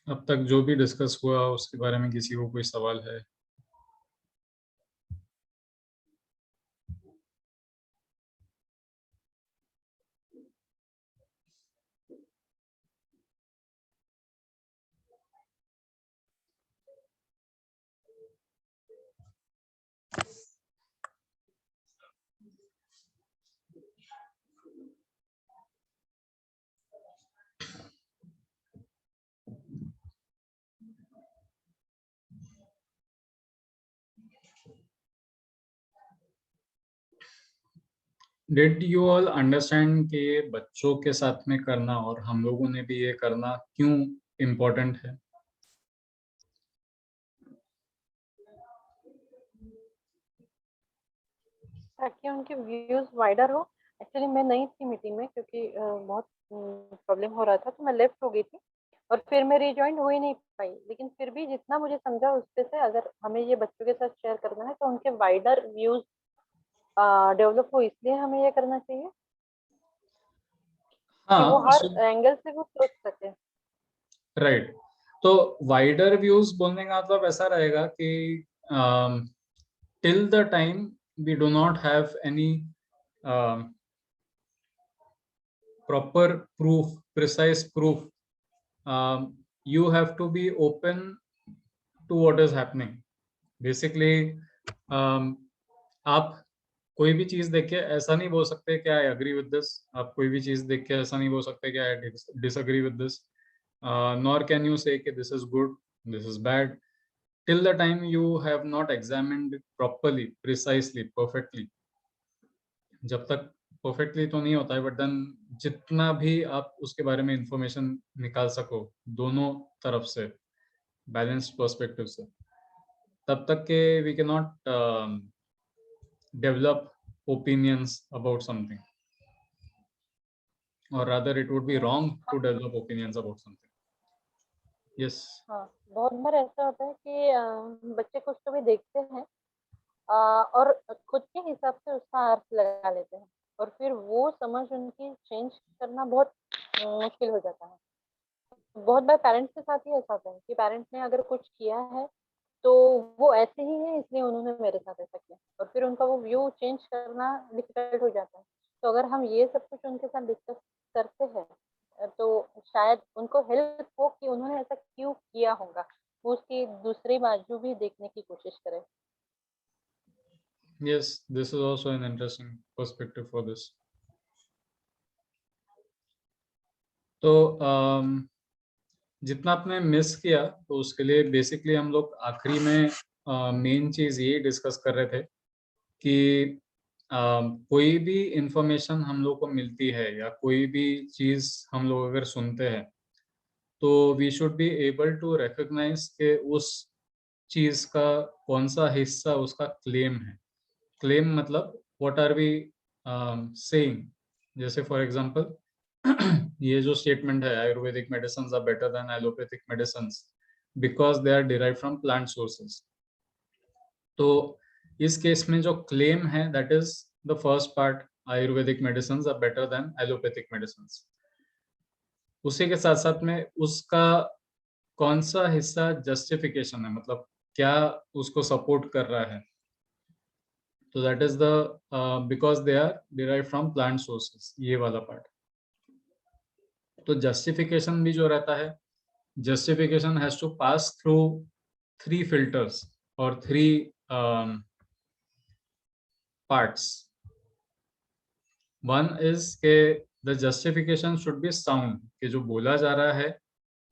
अब तक जो भी डिस्कस हुआ उसके बारे में किसी को कोई सवाल है? डिड यू ऑल अंडरस्टैंड कि ये बच्चों के साथ में करना और हम लोगों ने भी ये करना क्यों इम्पोर्टेंट है? ताकि उनके व्यूज वाइडर हो। एक्चुअली मैं नहीं थी मीटिंग में क्योंकि बहुत प्रॉब्लम हो रहा था, तो मैं लेफ्ट हो गई थी और फिर मैं रिज्वाइन हो ही नहीं पाई। लेकिन फिर भी जितना मुझे समझा उसपे से, अगर हमें ये बच्चों के साथ शेयर करना है तो उनके वाइडर व्यूज डेवलप हो, इसलिए हमें ये करना चाहिए कि वो हाँ, हर एंगल से वो सोच सके। राइट। तो वाइडर व्यूज बोलने का मतलब ऐसा रहेगा कि till the time we do not have any proper proof, precise proof, you have to be open to what is happening. Basically, आप कोई भी चीज देख के ऐसा नहीं बोल सकते कि आई अग्री विद दिस। आप कोई भी चीज देख के ऐसा नहीं बोल सकते कि I disagree with this. Nor can you से कि this is good, this is bad, till the time you have not examined it properly, precisely, perfectly. जब तक परफेक्टली तो नहीं होता है, बट देन जितना भी आप उसके बारे में इंफॉर्मेशन निकाल सको दोनों तरफ से, बैलेंस्ड पर्सपेक्टिव से, तब तक के we can not develop opinions about something, और rather it would be wrong to develop opinions about something. Yes. हाँ, बहुत बार ऐसा होता है कि बच्चे कुछ तो भी देखते हैं और खुद के हिसाब से उसका अर्थ लगा लेते हैं, और फिर वो समझ उनकी चेंज करना बहुत मुश्किल हो जाता है। बहुत बार पेरेंट्स के साथ ही ऐसा होता है कि पेरेंट्स ने अगर कुछ किया है तो वो ऐसे ही है इसलिए उन्होंने मेरे साथ ऐसा किया, और फिर उनका वो व्यू चेंज करना डिफिकल्ट हो जाता है। तो अगर हम ये सब कुछ उनके साथ डिस्कस करते हैं तो शायद उनको हेल्प हो कि उन्होंने ऐसा क्यों किया होगा, वो उसकी दूसरी बाजू भी देखने की कोशिश करें। Yes, this is also an interesting perspective for this. तो जितना आपने मिस किया तो उसके लिए बेसिकली हम लोग आखिरी में मेन चीज ये डिस्कस कर रहे थे कि कोई भी इंफॉर्मेशन हम लोग को मिलती है या कोई भी चीज हम लोग अगर सुनते हैं, तो we should be able to recognise के उस चीज का कौन सा हिस्सा उसका क्लेम है। क्लेम मतलब व्हाट आर वी सेइंग। जैसे फॉर एग्जांपल ये जो स्टेटमेंट है, Ayurvedic medicine are better than allopathic medicine because they are derive from plant sources. तो इस केस में जो क्लेम है that is the first part, Ayurvedic medicine are better than allopathic medicine. उसी के साथ साथ में उसका कौन सा हिस्सा जस्टिफिकेशन है, मतलब क्या उसको सपोर्ट कर रहा है, तो that is the because they are derive from plant sources, ये वाला पार्ट। तो जस्टिफिकेशन भी जो रहता है, justification has to pass through three filters और थ्री पार्ट्स। वन इज के the justification should be sound, कि जो बोला जा रहा है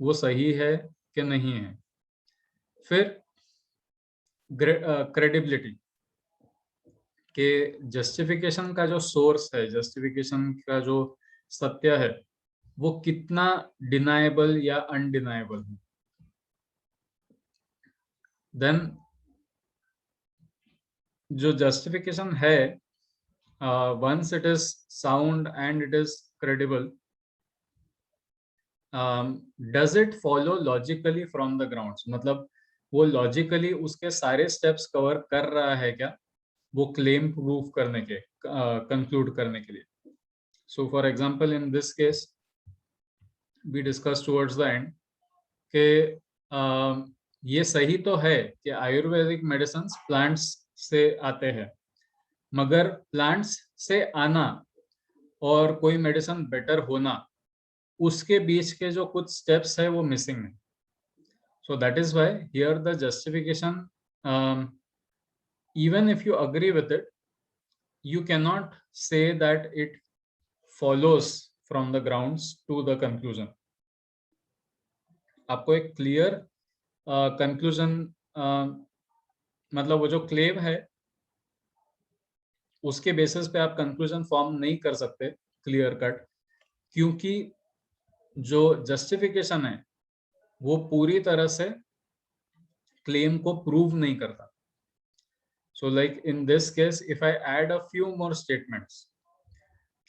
वो सही है कि नहीं है। फिर क्रेडिबिलिटी, के जस्टिफिकेशन का जो सोर्स है, जस्टिफिकेशन का जो सत्य है, वो कितना डिनाएबल या अनडिनाएबल है। देन जो जस्टिफिकेशन है, once it is sound and it is credible, does it follow logically from the grounds, मतलब वो लॉजिकली उसके सारे स्टेप्स कवर कर रहा है क्या, वो क्लेम प्रूफ करने के, कंक्लूड करने के लिए। So for example in this case we discuss towards the end कि ये सही तो है कि आयुर्वेदिक मेडिसिन प्लांट्स से आते हैं, मगर प्लांट्स से आना और कोई मेडिसिन बेटर होना, उसके बीच के जो कुछ स्टेप्स है वो मिसिंग है. So that is why here the justification, even if you agree with it, you cannot say that it follows from the grounds to the conclusion. आपको एक क्लियर कंक्लूजन, मतलब वो जो क्लेम है उसके बेसिस पे आप कंक्लूजन फॉर्म नहीं कर सकते क्लियर कट, क्योंकि जो जस्टिफिकेशन है वो पूरी तरह से क्लेम को प्रूव नहीं करता. So like in this case, if I add a few more statements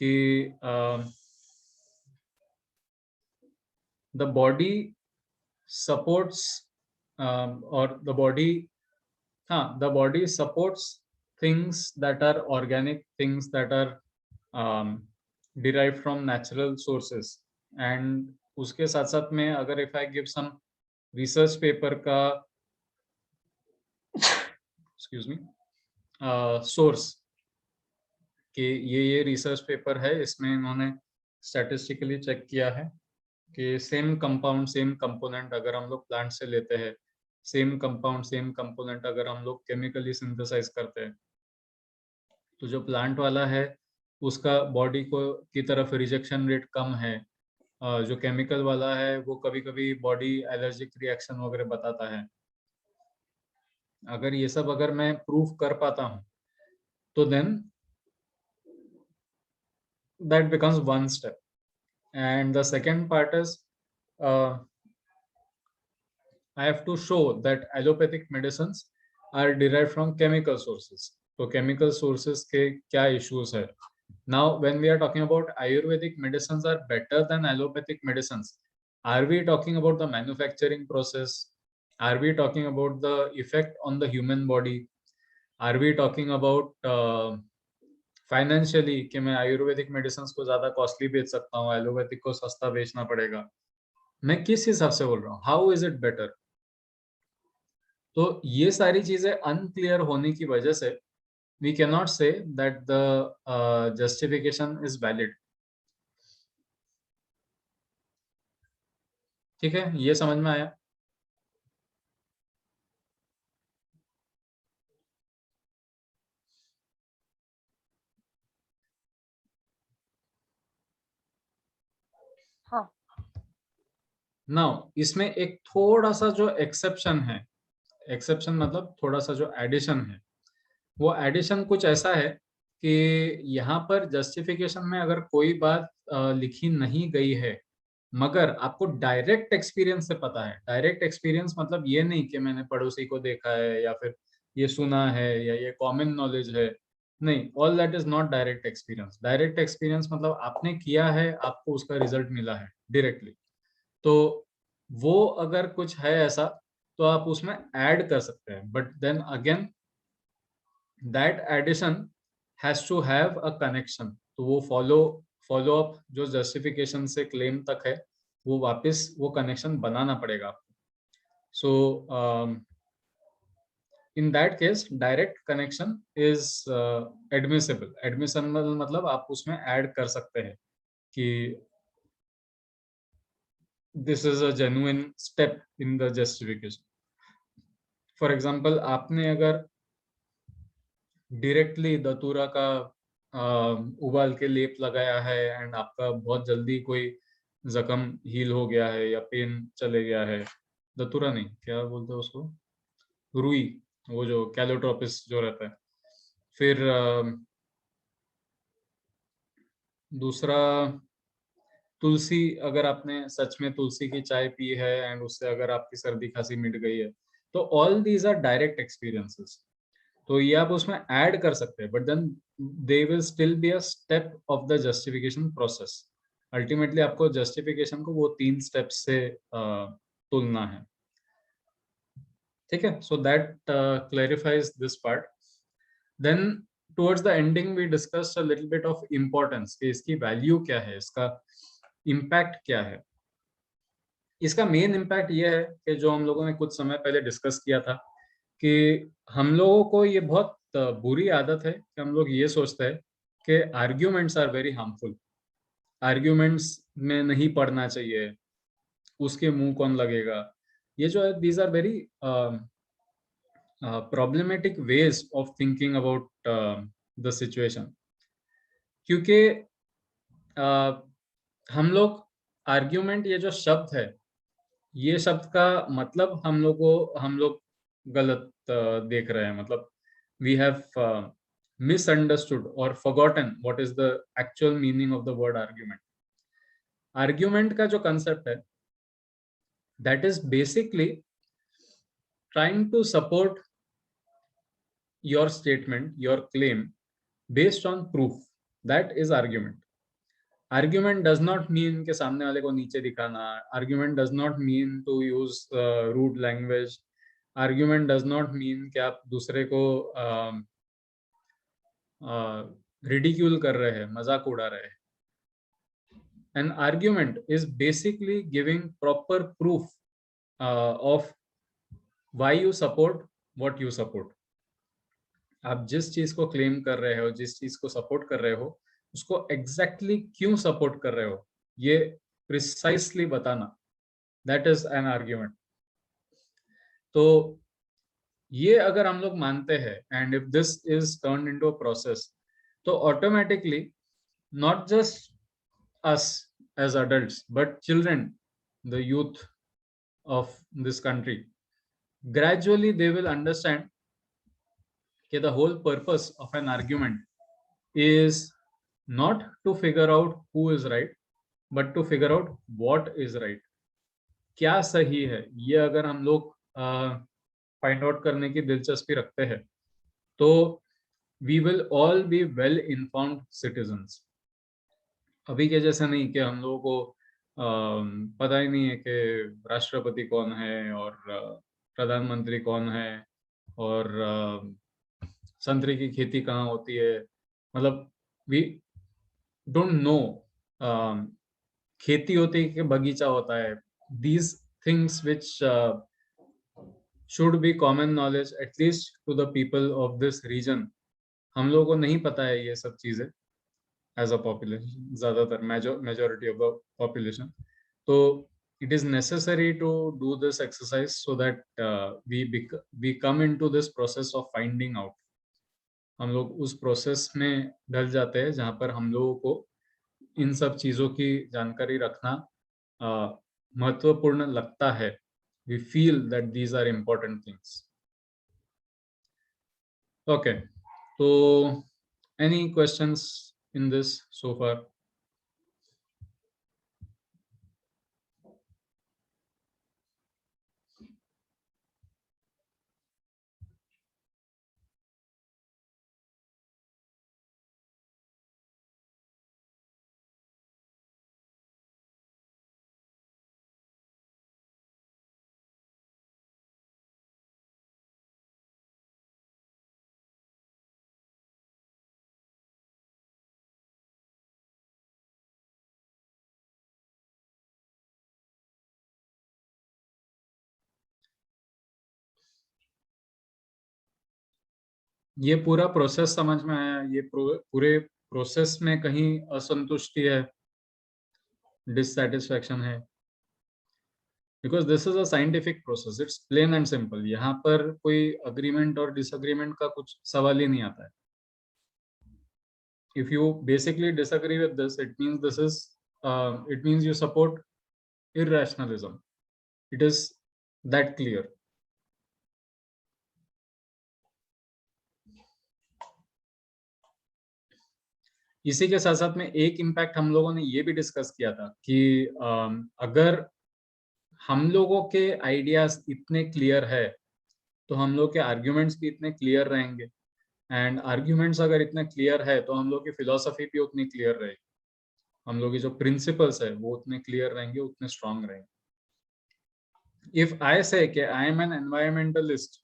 कि the body supports, or the body supports things that are organic, things that are derived from natural sources. And उसके साथ साथ में अगर if I give some research paper का excuse me source कि ये research paper है, इसमें इन्होंने स्टैटिस्टिकली चेक किया है कि सेम कंपाउंड सेम कंपोनेंट अगर हम लोग प्लांट से लेते हैं, सेम कंपाउंड सेम कंपोनेंट अगर हम लोग केमिकली सिंथेसाइज करते हैं, तो जो प्लांट वाला है उसका बॉडी को की तरफ रिजेक्शन रेट कम है. जो केमिकल वाला है वो कभी-कभी बॉडी एलर्जिक रिएक्शन वगैरह बताता है. अगर ये सब अगर मैं प्रूफ कर पाता हूँ तो then that becomes one step. And the second part is I have to show that allopathic medicines are derived from chemical sources. So chemical sources के क्या issues है? Now when we are talking about Ayurvedic medicines are better than allopathic medicines, are we talking about the manufacturing process? Are we talking about the effect on the human body? Are we talking about financially कि मैं Ayurvedic medicine को ज्यादा costly बेच सकता हूँ, allopathic को सस्ता बेचना पड़ेगा? मैं किस हिसाब से बोल रहा हूँ? How is it better? तो ये सारी चीजें अनक्लियर होने की वजह से we can not say that the justification is valid. ठीक है, ये समझ में आया? हाँ. नाउ इसमें एक थोड़ा सा जो एक्सेप्शन है, एक्सेप्शन मतलब थोड़ा सा जो एडिशन है, वो एडिशन कुछ ऐसा है कि यहाँ पर जस्टिफिकेशन में अगर कोई बात लिखी नहीं गई है, मगर आपको डायरेक्ट एक्सपीरियंस से पता है. डायरेक्ट एक्सपीरियंस मतलब ये नहीं कि मैंने पड़ोसी को देखा है या फिर ये सुना है या ये कॉमन नॉलेज है. नहीं, all that is not direct experience. Direct experience मतलब आपने किया है, आपको उसका रिजल्ट मिला है डायरेक्टली. तो वो अगर कुछ है ऐसा तो आप उसमें ऐड कर सकते हैं, but then again that addition has to have a connection. तो वो फॉलो अप जो जस्टिफिकेशन से क्लेम तक है, वो वापस वो कनेक्शन बनाना पड़ेगा आपको. So in that case direct connection is admissible. Admissible मतलब आप उसमें ऐड कर सकते हैं कि this is a genuine step in the justification. For example, आपने अगर डायरेक्टली दतूरा का उबाल के लेप लगाया है एंड आपका बहुत जल्दी कोई जख्म हील हो गया है या पेन चले गया है, दतूरा नहीं, क्या बोलते हैं उसको, रुई, वो जो कैलोट्रोपिस जो रहता है. फिर दूसरा तुलसी, अगर आपने सच में तुलसी की चाय पी है एंड उससे अगर आपकी सर्दी खांसी मिट गई है, तो all these are direct experiences. तो ये आप उसमें ऐड कर सकते हैं, but then they will still be a step of the justification process. Ultimately आपको जस्टिफिकेशन को वो 3 स्टेप्स से तुलना है. ठीक है, so that clarifies this part. Then towards the ending we discussed a little bit of importance कि इसकी वैल्यू क्या है, इसका इम्पैक्ट क्या है. इसका मेन इम्पैक्ट ये है कि जो हम लोगों ने कुछ समय पहले डिस्कस किया था कि हम लोगों को ये बहुत बुरी आदत है कि हम लोग ये सोचते हैं कि arguments are very harmful, arguments में नहीं पढ़ना चाहिए, उसके मुंह कौन लगेगा। ये जो है these are very problematic ways of thinking about the situation, क्योंकि हम लोग आर्ग्यूमेंट ये जो शब्द है, ये शब्द का मतलब हम लोग गलत देख रहे हैं। मतलब we have misunderstood or forgotten what is the actual meaning of the word argument. Argument का जो कंसेप्ट है, that is basically trying to support your statement, your claim based on proof. That is argument. Argument does not mean कि सामने वाले को नीचे दिखाना. Argument does not mean to use rude language. Argument does not mean कि आप दूसरे को ridicule कर रहे हैं, मजाक उड़ा रहे हैं. An argument is basically giving proper proof of why you support what you support. आप जिस चीज को क्लेम कर रहे हो, जिस चीज को सपोर्ट कर रहे हो, उसको एग्जैक्टली क्यों सपोर्ट कर रहे हो, ये प्रिसाइसली बताना, दैट इज एन आर्ग्यूमेंट. तो ये अगर हम लोग मानते हैं and if this is turn into a process, तो automatically not just us as adults but children, the youth of this country, gradually they will understand कि the whole purpose of an argument is not to figure out who is right, but to figure out what is right. क्या सही है, ये अगर हम लोग find out करने की दिलचस्पी रखते हैं, तो we will all be well informed citizens. अभी के जैसा नहीं कि हम लोगों को पता ही नहीं है कि राष्ट्रपति कौन है और प्रधानमंत्री कौन है और संतरे की खेती कहाँ होती है. मतलब वी डोंट नो खेती होती है कि बगीचा होता है. These things which should be common knowledge at least to the people of this region, हम लोगों को नहीं पता है ये सब चीजें एज अ पॉपुलेशन, ज्यादातर मेजोरिटी ऑफ द पॉपुलेशन. तो it is necessary to do this exercise so that we come into this process of finding out. हम लोग उस प्रोसेस में ढल जाते हैं जहाँ पर हम लोगों को इन सब चीज़ों की जानकारी रखना महत्वपूर्ण लगता है. We feel that these are important things. Okay, so any questions in this so far? ये पूरा प्रोसेस समझ में आया? ये पूरे प्रोसेस में कहीं असंतुष्टि है, डिससैटिस्फैक्शन है? Because this is a scientific process, it's plain and simple. यहाँ पर कोई अग्रीमेंट और डिसअग्रीमेंट का कुछ सवाल ही नहीं आता है. If you basically disagree with this, it means it means you support irrationalism. It is that clear. इसी के साथ साथ में एक इम्पैक्ट हम लोगों ने ये भी डिस्कस किया था कि अगर हम लोगों के आइडियाज इतने क्लियर है, तो हम लोग के आर्ग्यूमेंट्स भी इतने क्लियर रहेंगे. एंड आर्ग्यूमेंट्स अगर इतने क्लियर है, तो हम लोग की फिलोसफी भी उतनी क्लियर रहेगी. हम लोग की जो प्रिंसिपल्स है वो उतने क्लियर रहेंगे, उतने स्ट्रांग रहेंगे. इफ आई से कि आई एम एन एनवायरमेंटलिस्ट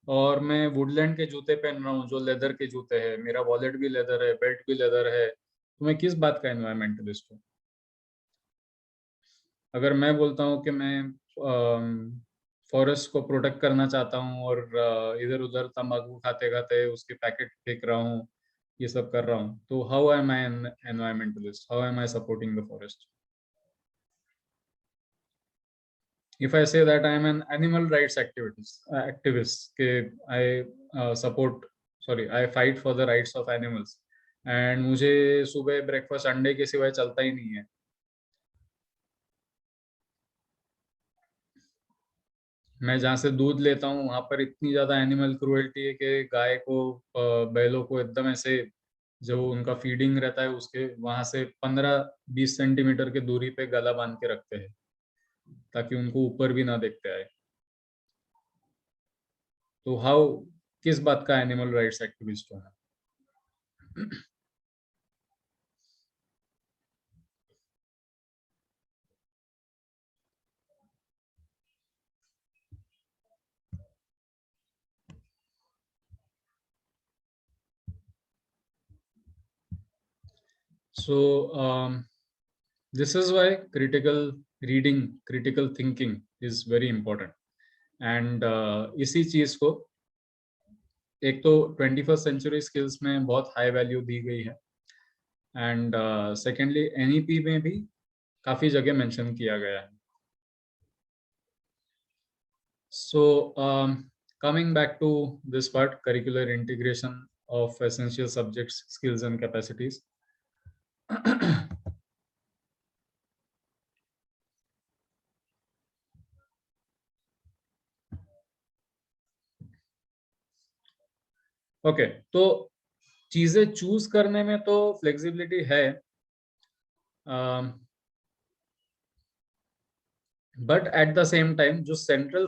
और मैं वुडलैंड के जूते पहन रहा हूँ जो लेदर के जूते हैं, मेरा वॉलेट भी लेदर है, बेल्ट भी लेदर है, तो मैं किस बात का एनवायरमेंटलिस्ट हूँ? अगर मैं बोलता हूँ कि मैं फॉरेस्ट को प्रोटेक्ट करना चाहता हूँ और इधर उधर तंबाकू खाते खाते उसके पैकेट फेंक रहा हूँ, ये सब कर रहा हूँ, तो how am I an environmentalist, how am I supporting the forest? If I say that I am an animal rights activist, I support, sorry, I fight for the rights of animals, and मुझे सुबह breakfast अंडे के सिवाय चलता ही नहीं है, मैं जहाँ से दूध लेता हूँ वहां पर इतनी ज्यादा एनिमल क्रुएल्टी है कि गाय को, बैलों को एकदम ऐसे जो उनका फीडिंग रहता है उसके वहां से 15-20 सेंटीमीटर की दूरी पे गला बांध के रखते हैं ताकि उनको ऊपर भी ना देखते आए। तो हाउ, किस बात का एनिमल राइट्स एक्टिविस्ट हूँ मैं? So this is why critical reading, critical thinking is very important. And इसी चीज को एक तो 21st सेंचुरी स्किल्स में बहुत हाई वैल्यू दी गई है, एंड सेकेंडली एनईपी में भी काफी जगह मेंशन किया गया है. So coming back to this part, curricular integration of essential subjects, skills and capacities. Okay, तो चीजें चूज करने में तो फ्लेक्सिबिलिटी है, but at the same time जो सेंट्रल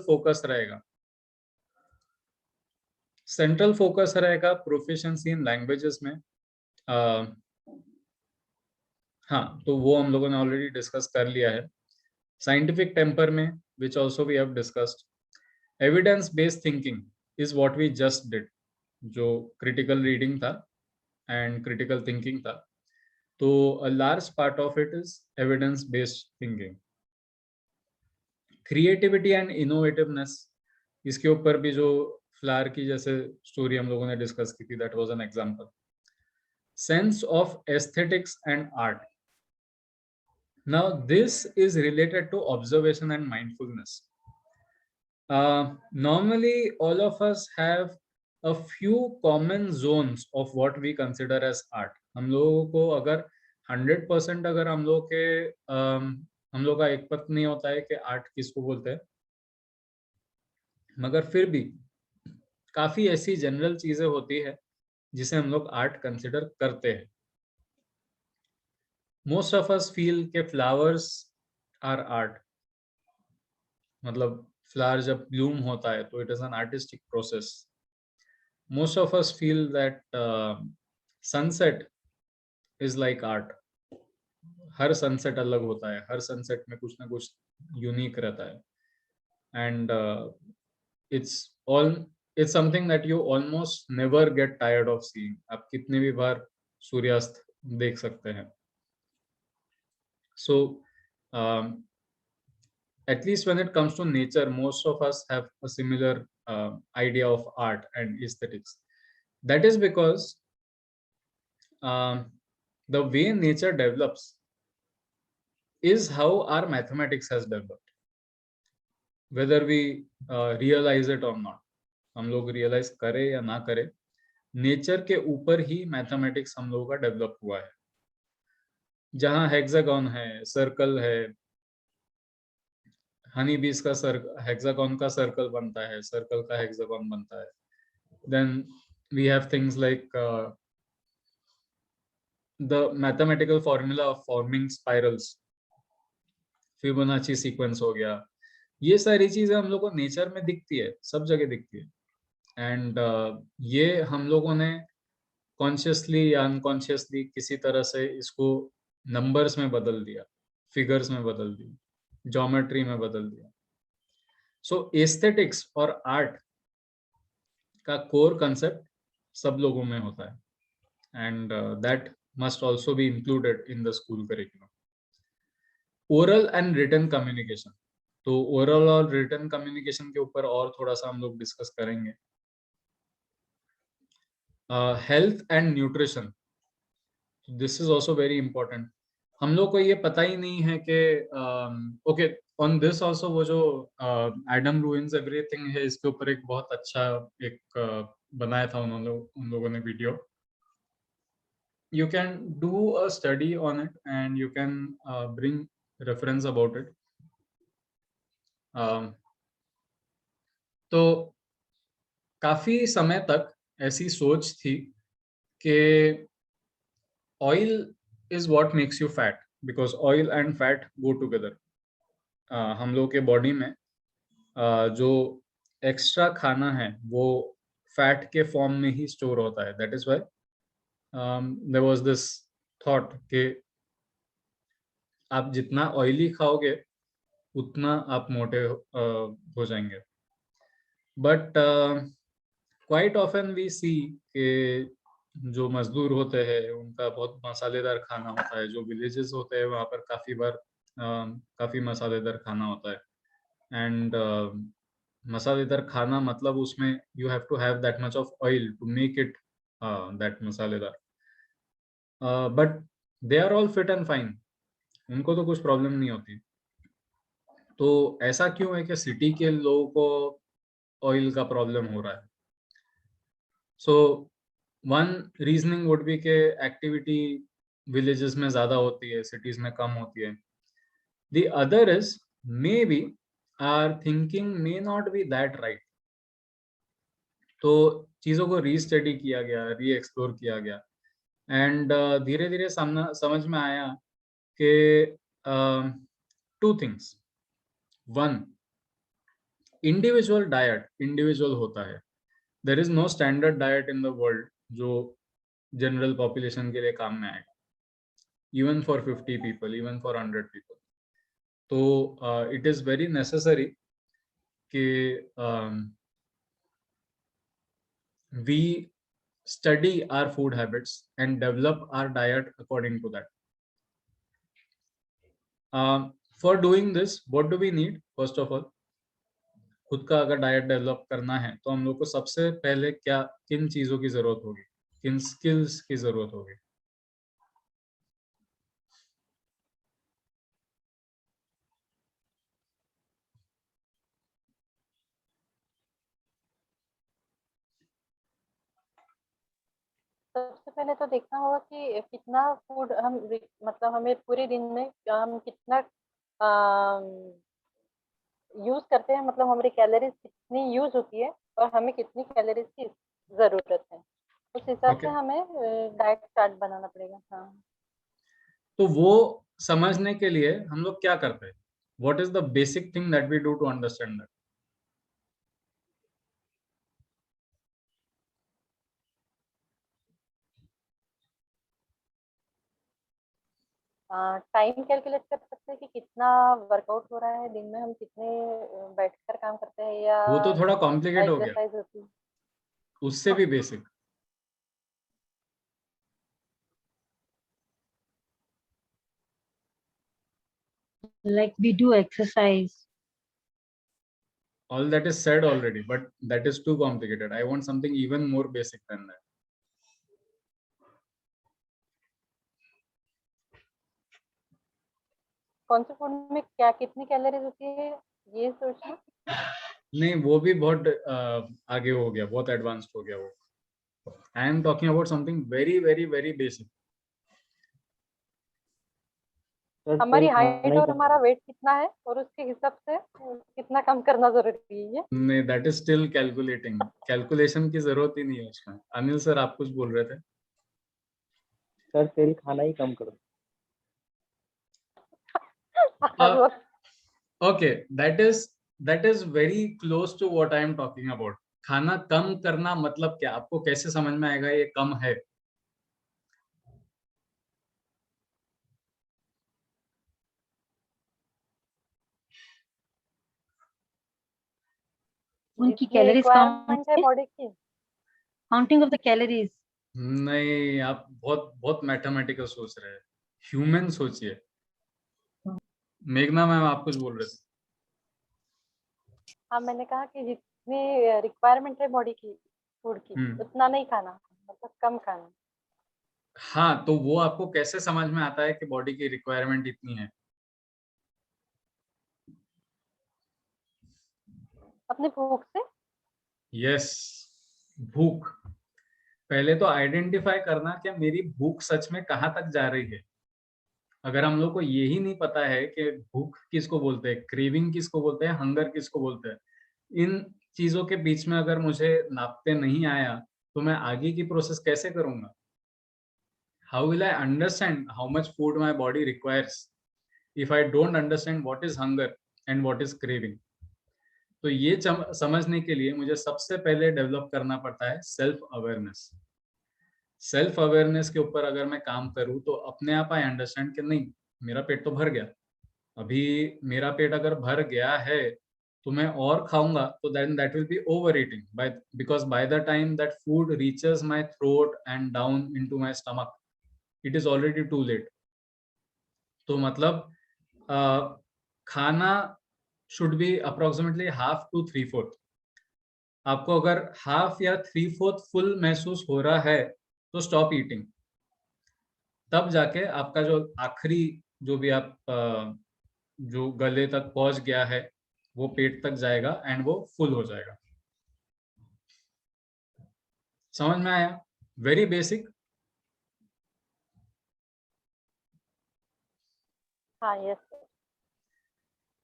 फोकस रहेगा प्रोफिशिएंसी इन लैंग्वेजेस में. हाँ, तो वो हम लोगों ने ऑलरेडी डिस्कस कर लिया है. साइंटिफिक टेम्पर में, which also we have discussed. Evidence based thinking is what we just did, जो क्रिटिकल रीडिंग था एंड क्रिटिकल थिंकिंग था. तो a large part of it is evidence based thinking. Creativity and innovativeness, इसके ऊपर भी जो flower की जैसे स्टोरी हम लोगों ने डिस्कस की थी, that was an example. Sense of aesthetics and art. Now this is related to observation and mindfulness. Normally all of us have a few common zones of what we consider as art. हम लोगों को अगर 100% अगर हम लोग के हम लोग का एक पत नहीं होता है कि आर्ट किसको बोलते हैं, मगर फिर भी काफी ऐसी जनरल चीजें होती है जिसे हम लोग आर्ट कंसिडर करते हैं. मोस्ट ऑफ अस फील के फ्लावर्स आर आर्ट, मतलब फ्लावर जब ब्लूम होता है तो it is an artistic process. Most of us feel that sunset is like art. Her sunset अलग होता है, हर सनसेट में कुछ ना कुछ यूनिक रहता है, and it's all it's something that you almost never get tired of seeing. आप कितने भी बार सूर्यास्त देख सकते हैं. सो at least when it comes to nature, most of us have a similar idea of art and aesthetics. That is because the way nature develops is how our mathematics has developed, whether we realize it or not. हम लोग realise करें या ना करें, nature के ऊपर ही mathematics हम लोगों का डेवलप हुआ है. जहाँ हेक्सागन है, सर्कल है, हनी बीज का हेक्सागन का सर्कल बनता है, सर्कल का हेक्सागन बनता है. Then we have things like the mathematical formula of forming spirals, Fibonacci sequence हो गया. ये सारी चीजें हम लोग को नेचर में दिखती है, सब जगह दिखती है. एंड ये हम लोगों ने कॉन्शियसली या अनकॉन्शियसली किसी तरह से इसको नंबर्स में बदल दिया, फिगर्स में बदल दिया, ज्योमेट्री में बदल दिया. सो एस्थेटिक्स और आर्ट का कोर कंसेप्ट सब लोगों में होता है, and that must also be included in the school curriculum. Oral and written communication, तो ओरल और रिटन कम्युनिकेशन के ऊपर और थोड़ा सा हम लोग डिस्कस करेंगे। Health and nutrition, this is also very important. हम लोग को ये पता ही नहीं है कि ओके, ऑन दिस ऑल्सो वो जो एडम रूइंस एवरीथिंग है, इसके ऊपर एक बहुत अच्छा एक बनाया था उन लोगों ने video. You can do a study on it and you can bring reference about it. तो काफी समय तक ऐसी सोच थी कि oil is what makes you fat, because oil and fat go together. हम लोग के बॉडी में जो एक्स्ट्रा खाना है वो फैट के फॉर्म में ही स्टोर होता है। That is why there was this thought कि आप जितना ऑयली खाओगे उतना आप मोटे हो जाएंगे। बट क्वाइट ऑफन वी सी कि जो मजदूर होते हैं उनका बहुत मसालेदार खाना होता है, जो विलेजेस होते हैं वहाँ पर काफी बार काफी मसालेदार खाना होता है। एंड मसालेदार खाना मतलब उसमें you have to have that much of oil to make it that मसालेदार। But they are all fit and fine, उनको तो कुछ प्रॉब्लम नहीं होती। तो ऐसा क्यों है कि सिटी के लोगों को ऑयल का प्रॉब्लम हो रहा है? So one reasoning would be के एक्टिविटी विलेजेस में ज्यादा होती है, सिटीज में कम होती है। The other is maybe our thinking may not be that right. तो चीजों को रीस्टडी किया गया, री एक्सप्लोर किया गया एंड धीरे धीरे समझ में आया कि two things. One, individual diet individual होता है। There is no standard diet in the world जो जनरल पॉपुलेशन के लिए काम में आएगा, even for 50 people, even for 100 people. तो इट इज वेरी नेसेसरी कि we study our food habits and develop our diet according to that. For doing this, what do we need? First of all, खुद का अगर diet develop करना है तो हम लोग को सबसे पहले क्या, किन चीजों की जरूरत होगी, किन स्किल्स की जरूरत होगी? सबसे पहले तो देखना होगा कि कितना फूड मतलब हमें पूरे दिन में हम कितना यूज करते हैं, मतलब हमारी कैलोरीज कितनी यूज होती है और हमें कितनी कैलोरीज की जरूरत है, उस हिसाब से Okay. हमें डाइट चार्ट बनाना पड़ेगा। हाँ, तो वो समझने के लिए हम लोग क्या करते हैं? What is the basic thing that we do to understand that? Time calculate कर सकते हैं कि कितना वर्कआउट हो रहा है दिन में, हम कितने बैठकर काम करते हैं या वो तो थोड़ा कॉम्प्लिकेट हो गया, एक्सरसाइज होती है। उससे भी basic. Like we do exercise. All that is said already, but that is too complicated. I want something even more basic than that. कौन से फूड में क्या कितनी कैलोरीज होती है ये सोचना। नहीं, वो भी बहुत आगे हो गया, बहुत एडवांस्ड हो गया वो। आई am talking about something very very very basic. हमारी हाइट और हमारा वेट कितना है और उसके हिसाब से कितना कम करना जरूरी है। नहीं, that is still calculating, calculation की जरूरत ही नहीं है उसमें। अनिल सर, आप कुछ बोल रहे थे? सर तेल खाना ही कम करो। Okay, that is very close to what I am talking about. खाना कम करना मतलब क्या? आपको कैसे समझ में आएगा ये कम है? उनकी कैलोरीज रिक्वायरमेंट है बॉडी की, काउंटिंग ऑफ द कैलोरीज। नहीं, आप बहुत बहुत मैथमेटिकल सोच रहे हैं। ह्यूमन सोचिए। मेघना मैम आप कुछ बोल रहे थे? हाँ, मैंने कहा कि जितनी रिक्वायरमेंट है बॉडी की फूड की उतना नहीं खाना, मतलब कम खाना। हाँ, तो वो आपको कैसे समझ में आता है कि बॉडी की रिक्वायरमेंट इतनी है? अपनी भूख से। यस, भूख। पहले तो आइडेंटिफाई करना कि मेरी भूख सच में कहाँ तक जा रही है। अगर हम लोग को यही नहीं पता है कि भूख किसको बोलते हैं, क्रेविंग किसको बोलते हैं, हंगर किसको बोलते हैं, इन चीजों के बीच में अगर मुझे नापते नहीं आया, तो मैं आगे की प्रोसेस कैसे करूंगा? How will I understand how much food my body requires if I don't understand what is hunger and what is craving? तो ये समझने के लिए मुझे सबसे पहले डेवलप करना पड़ता है सेल्फ अवेयरनेस। सेल्फ अवेयरनेस के ऊपर अगर मैं काम करूँ तो अपने आप आई अंडरस्टैंड कि नहीं, मेरा पेट तो भर गया। अभी मेरा पेट अगर भर गया है तो मैं और खाऊंगा तो then that will be over eating by, because by the time that food reaches my throat and down into my stomach, it is already too late. तो मतलब खाना should be approximately half to three fourth. आपको अगर half या three fourth full महसूस हो रहा है तो स्टॉप ईटिंग। तब जाके आपका जो आखिरी जो भी आप जो गले तक पहुंच गया है वो पेट तक जाएगा एंड वो फुल हो जाएगा। समझ में आया? Very basic. हाँ, यस।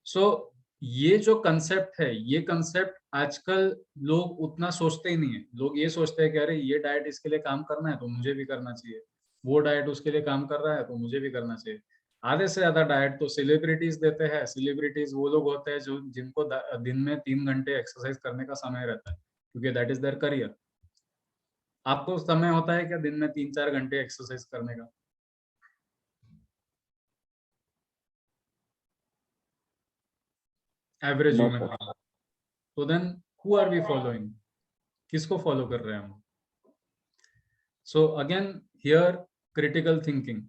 सो ये जो कंसेप्ट है, ये कंसेप्ट आजकल लोग उतना सोचते ही नहीं है। लोग ये सोचते हैं कि अरे ये डाइट इसके लिए काम करना है तो मुझे भी करना चाहिए, वो डाइट उसके लिए काम कर रहा है तो मुझे भी करना चाहिए। आधे से ज्यादा डाइट तो सेलिब्रिटीज देते हैं। सेलिब्रिटीज वो लोग होते हैं जो जिनको दिन में 3 घंटे एक्सरसाइज करने का समय रहता है, क्योंकि दैट इज देयर करियर। आपको समय होता है क्या दिन में 3-4 घंटे एक्सरसाइज करने का? Average no human. सर। तो then who are we following? किसको फॉलो कर रहे हैं हम? So again here critical thinking,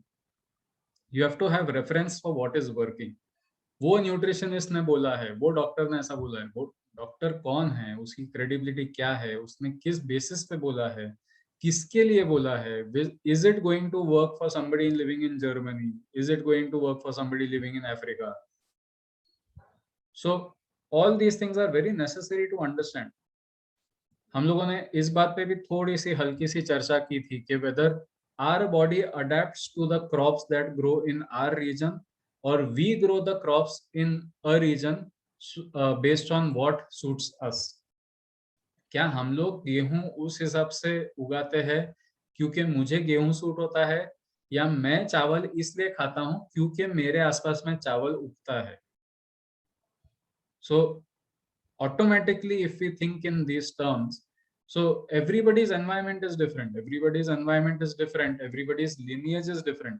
you have to have reference for what is working. वो न्यूट्रिशनिस्ट ने बोला है, वो डॉक्टर ने ऐसा बोला है, वो डॉक्टर कौन है, उसकी क्रेडिबिलिटी क्या है, उसने किस बेसिस पे बोला है, किसके लिए बोला है? Is it going to work for somebody in living in Germany? Is it going to work for somebody living in Africa? So all these things are very necessary to understand. हम लोगों ने इस बात पे भी थोड़ी सी हल्की सी चर्चा की थी कि whether our body adapts to the crops that grow in our region और we grow the crops in a region based on what suits us. क्या हम लोग गेहूं उस हिसाब से उगाते हैं क्योंकि मुझे गेहूं सूट होता है, या मैं चावल इसलिए खाता हूं क्योंकि मेरे आसपास में चावल उगता है? सो automatically if we think in these terms, so everybody's environment is different, everybody's lineage is different.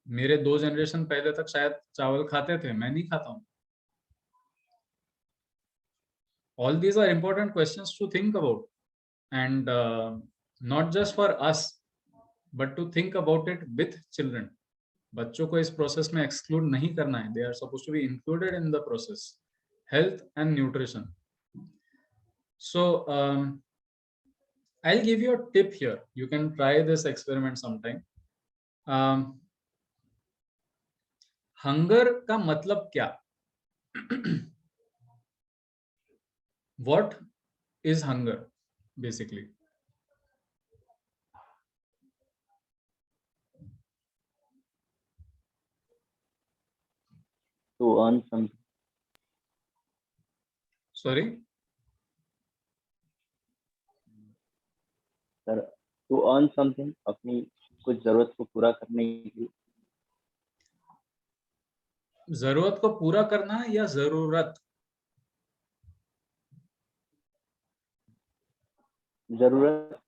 मेरे 2 जनरेशन पहले तक शायद चावल खाते थे, मैं नहीं खाता हूं। all these are important questions to think about, and not just for us but to think about it with children. बच्चों को इस प्रोसेस में एक्सक्लूड नहीं करना है, they are supposed to be included in the process, health and nutrition. So I'll give you a tip here. You can try this experiment sometime. Hunger का मतलब क्या? What is hunger basically? To earn something. Sorry? Sir, to earn something, अपनी कुछ जरूरत को पूरा करने के लिए। जरूरत को पूरा करना या जरूरत? जरूरत।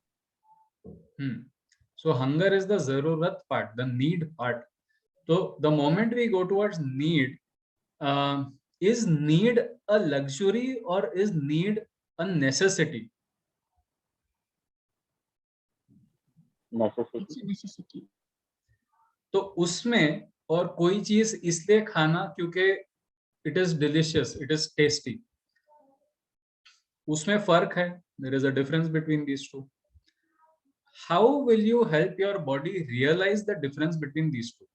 So hunger is the zarurat part, the need part. So the moment we go towards need, is need a luxury or is need a necessity? Necessity. It's a necessity. तो उसमें और कोई चीज इसलिए खाना क्योंकि it is delicious, it is tasty, उसमें फर्क है. There is a difference between these two. How will you help your body realize the difference between these two?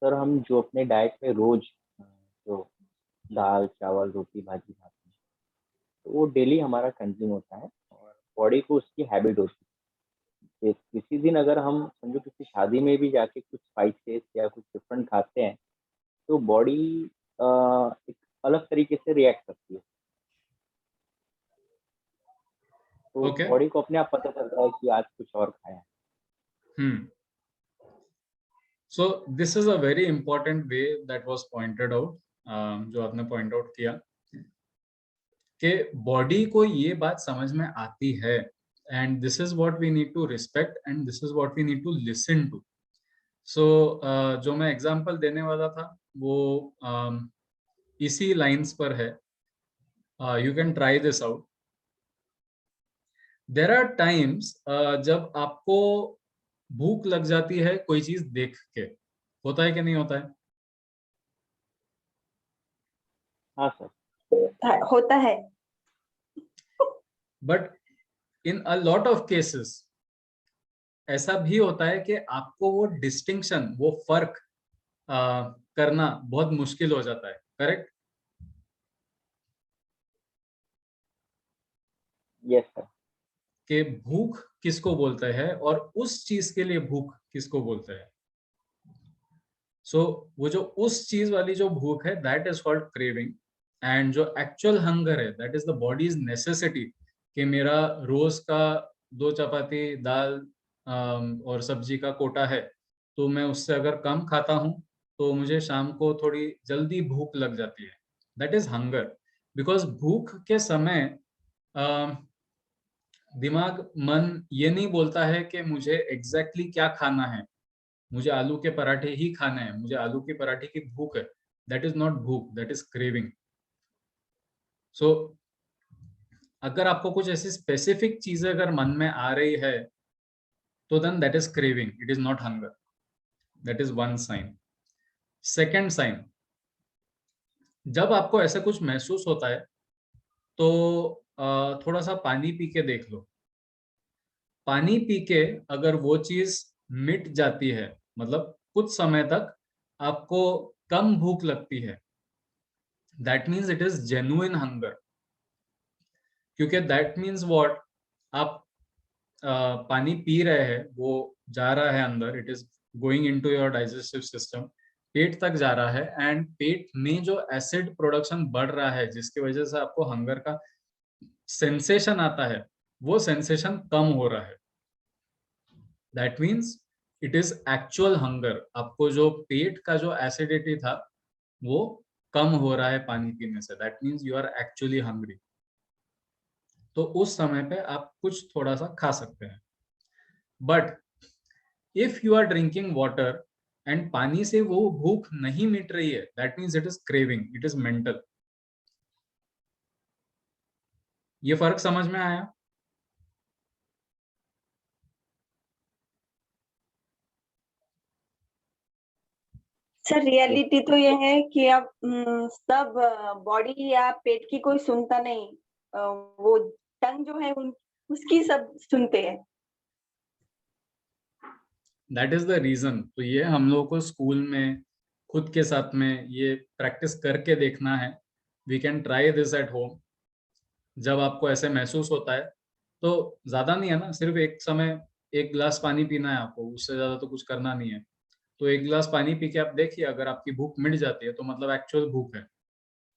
Sir हम जो अपने डाइट में रोज जो दाल चावल रोटी भाजी खाते हैं, तो वो डेली हमारा कंज्यूम होता है और बॉडी को उसकी हैबिट होती है कि किसी दिन अगर हम समझो किसी शादी में भी जाके कुछ स्पाइसेस या कुछ डिफरेंट खाते हैं, तो बॉडी एक अलग तरीके से रिएक्ट करती है. तो Okay. बॉडी को अपने आप पता चलता है कि आज कुछ और खाया है. So this is a very important way that was pointed out, जो आपने पॉइंट आउट किया कि बॉडी को ये बात समझ में आती है, and this is what we need to respect and this is what we need to listen to. So जो मैं एग्जांपल देने वाला था वो इसी लाइंस पर है. You can try this out. There are times जब आपको भूख लग जाती है कोई चीज देख के. होता है कि नहीं होता है? हाँ सर. होता है. But in a lot of cases ऐसा भी होता है कि आपको वो डिस्टिंक्शन, वो फर्क करना बहुत मुश्किल हो जाता है. करेक्ट? Yes sir. कि भूख किसको बोलते हैं और उस चीज के लिए भूख किसको बोलते हैं. सो वो जो उस चीज वाली जो भूख है, that is called craving. And जो एक्चुअल हंगर है, that is the bodies necessity, कि मेरा रोज का 2 चपाती दाल और सब्जी का कोटा है, तो मैं उससे अगर कम खाता हूं तो मुझे शाम को थोड़ी जल्दी भूख लग जाती है. That is hunger. बिकॉज भूख के समय दिमाग, मन ये नहीं बोलता है कि मुझे एग्जैक्टली क्या खाना है, मुझे आलू के पराठे ही खाने हैं, मुझे आलू के पराठे की भूख है. दैट इज नॉट भूख, दैट इज क्रेविंग. सो अगर आपको कुछ ऐसी स्पेसिफिक चीजें अगर मन में आ रही है, तो then that is craving, it is not hunger. That is one sign. Second sign, जब आपको ऐसा कुछ महसूस होता है तो थोड़ा सा पानी पी के देख लो. पानी पी के अगर वो चीज मिट जाती है, मतलब कुछ समय तक आपको कम भूख लगती है, that means it is genuine hunger. क्योंकि दैट मीन्स व्हाट, आप पानी पी रहे हैं, वो जा रहा है अंदर, it is going into your digestive system, पेट तक जा रहा है, एंड पेट में जो एसिड प्रोडक्शन बढ़ रहा है जिसकी वजह से आपको हंगर का सेंसेशन आता है, वो सेंसेशन कम हो रहा है. That means it is actual hunger. आपको जो पेट का जो एसिडिटी था वो कम हो रहा है पानी पीने से. That means you are actually hungry. तो उस समय पे आप कुछ थोड़ा सा खा सकते हैं. But if you are drinking water and पानी से वो भूख नहीं मिट रही है, that means it is craving, it is mental. ये फर्क समझ में आया? सर रियलिटी तो ये है कि अब सब बॉडी या पेट की कोई सुनता नहीं, वो टंग जो है उसकी सब सुनते हैं. That is the reason. तो ये हम लोगों को स्कूल में खुद के साथ में ये प्रैक्टिस करके देखना है. We can try this at home. जब आपको ऐसे महसूस होता है, तो ज्यादा नहीं है ना, सिर्फ एक समय 1 गिलास पानी पीना है आपको, उससे ज्यादा तो कुछ करना नहीं है. तो 1 गिलास पानी पी के आप देखिए, अगर आपकी भूख मिट जाती है तो मतलब एक्चुअल भूख है.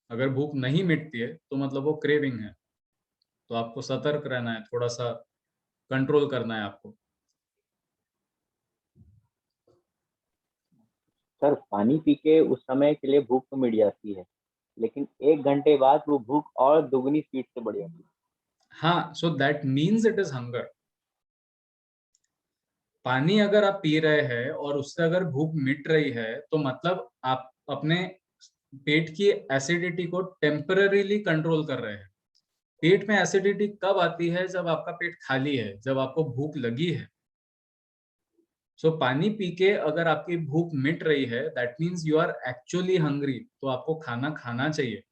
अगर भूख नहीं मिटती है तो मतलब वो क्रेविंग है. तो आपको सतर्क रहना है, थोड़ा सा कंट्रोल करना है आपको. सर पानी पी के उस समय के लिए भूख तो मिट जाती है, लेकिन 1 घंटे बाद वो भूख और दुगनी स्पीड से बढ़ जाती है. हाँ, so that means it is hunger. पानी अगर आप पी रहे हैं और उससे अगर भूख मिट रही है तो मतलब आप अपने पेट की एसिडिटी को टेम्पररीली कंट्रोल कर रहे हैं। पेट में एसिडिटी कब आती है? जब आपका पेट खाली है, जब आपको भूख लगी है। सो पानी पी के अगर आपकी भूख मिट रही है, that means you are actually hungry, तो आपको खाना खाना चाहिए।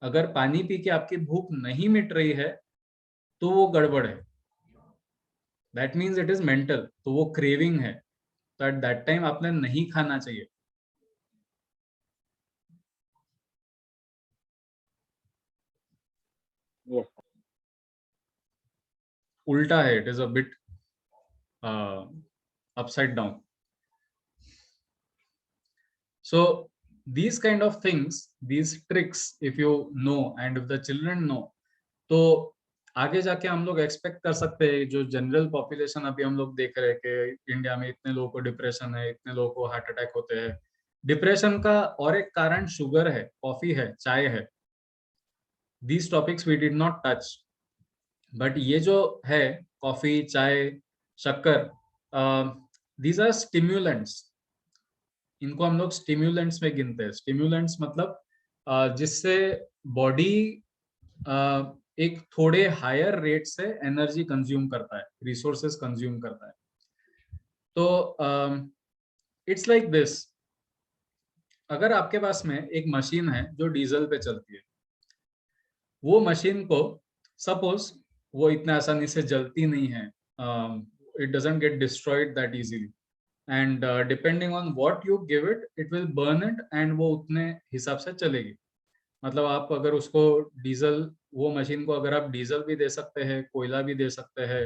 अगर पानी पी के आपकी भूख नहीं मिट रही है तो वो गड़बड़ है, that means it is mental, तो वो क्रेविंग है, तो एट दैट टाइम आपने नहीं खाना चाहिए। Yes sir. उल्टा है, it is a bit upside down. So these kind of things, these tricks, if you know and if the children know, तो आगे जाके हम लोग एक्सपेक्ट कर सकते हैं, जो जनरल पॉपुलेशन अभी हम लोग देख रहे हैं कि इंडिया में इतने लोगों को डिप्रेशन है, इतने लोगों को हार्ट अटैक होते हैं। डिप्रेशन का और एक कारण शुगर है, कॉफी है, चाय है। These topics we did not touch, but ये जो है कॉफी, चाय, शक्कर, these are stimulants. इनको हम लोग स्टिम्युलेंट्स में गिनते हैं। स्टिम्युलेंट्स मतलब जिससे बॉडी एक थोड़े हायर रेट से एनर्जी कंज्यूम करता है, रिसोर्सेज कंज्यूम करता है। तो इट्स लाइक दिस, अगर आपके पास में एक मशीन है जो डीजल पे चलती है, वो मशीन को सपोज वो इतना आसानी से जलती नहीं है, it doesn't get destroyed that easily, and depending on what you give it, it will burn it, and वो उतने हिसाब से चलेगी। मतलब आप अगर उसको डीजल, वो मशीन को अगर आप डीजल भी दे सकते हैं, कोयला भी दे सकते हैं,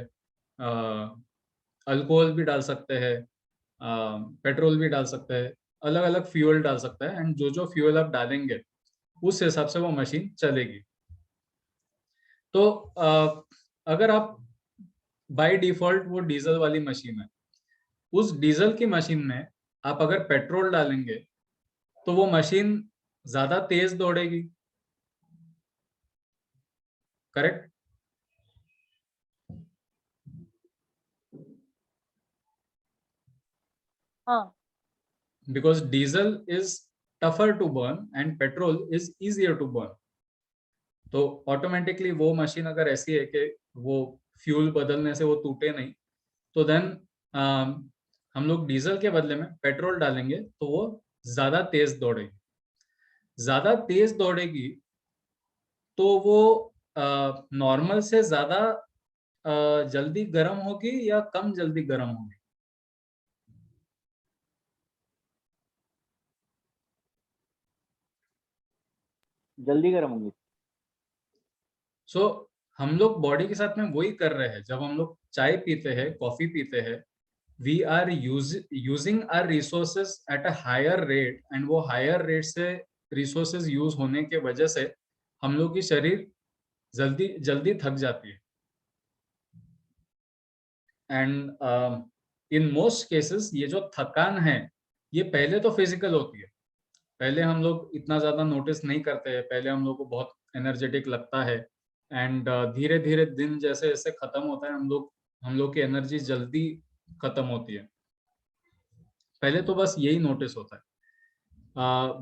अल्कोहल भी डाल सकते हैं, पेट्रोल भी डाल सकते हैं, अलग अलग फ्यूल डाल सकते हैं, एंड जो जो फ्यूल आप डालेंगे उस हिसाब से वो मशीन चलेगी। तो अगर आप बाय डिफॉल्ट वो डीजल वाली मशीन है, उस डीजल की मशीन में आप अगर पेट्रोल डालेंगे तो वो मशीन ज्यादा तेज दौड़ेगी, करेक्ट? हाँ, Because diesel is tougher to burn and petrol is easier to burn. तो ऑटोमेटिकली वो मशीन अगर ऐसी है कि वो फ्यूल बदलने से वो टूटे नहीं, तो देन हम लोग डीजल के बदले में पेट्रोल डालेंगे तो वो ज्यादा तेज दौड़ेगी। ज्यादा तेज दौड़ेगी तो वो नॉर्मल से ज्यादा जल्दी गर्म होगी या कम जल्दी गर्म होगी? जल्दी गर्म होंगी। सो हम लोग बॉडी के साथ में वही कर रहे हैं। जब हम लोग चाय पीते हैं, कॉफी पीते हैं, we are using our resources at a higher rate, and वो हायर रेट से रिसोर्सेज यूज होने के वजह से हम लोग की शरीर जल्दी जल्दी थक जाती है। एंड इन मोस्ट केसेस ये जो थकान है ये पहले तो फिजिकल होती है। पहले हम लोग इतना ज्यादा नोटिस नहीं करते हैं, पहले हम लोग को बहुत एनर्जेटिक लगता है, एंड धीरे धीरे दिन जैसे जैसे खत्म होता है हम लोग की एनर्जी जल्दी खत्म होती है। पहले तो बस यही नोटिस होता है,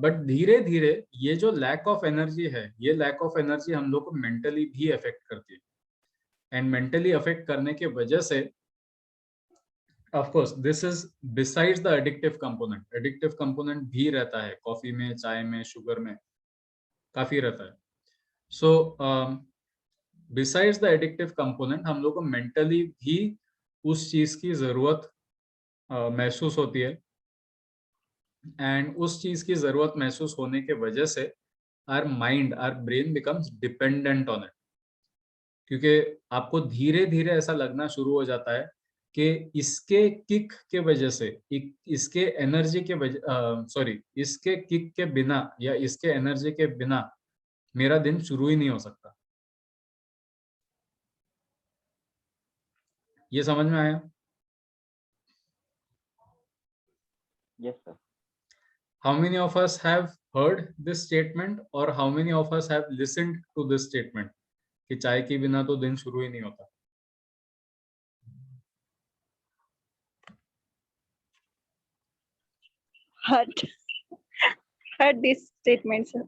बट धीरे धीरे ये जो लैक ऑफ एनर्जी है, ये लैक ऑफ एनर्जी हम लोग को मेंटली भी अफेक्ट करती है, एंड मेंटली अफेक्ट करने के वजह से of course this is besides the addictive component. Addictive component भी रहता है कॉफी में, चाय में, शुगर में, काफी रहता है। So besides the addictive component हम लोग को मेंटली भी उस चीज की जरूरत महसूस होती है, एंड उस चीज की जरूरत महसूस होने के वजह से our mind, our brain becomes dependent on it, क्योंकि आपको धीरे धीरे ऐसा लगना शुरू हो जाता है कि इसके किक के वजह से, इसके एनर्जी के वजह इसके किक के बिना या इसके एनर्जी के बिना मेरा दिन शुरू ही नहीं हो सकता। ये समझ में आया? Yes sir. How many of us have heard this statement or how many of us have listened to this statement कि चाय के बिना तो दिन शुरू ही नहीं होता? hurt this statement, sir.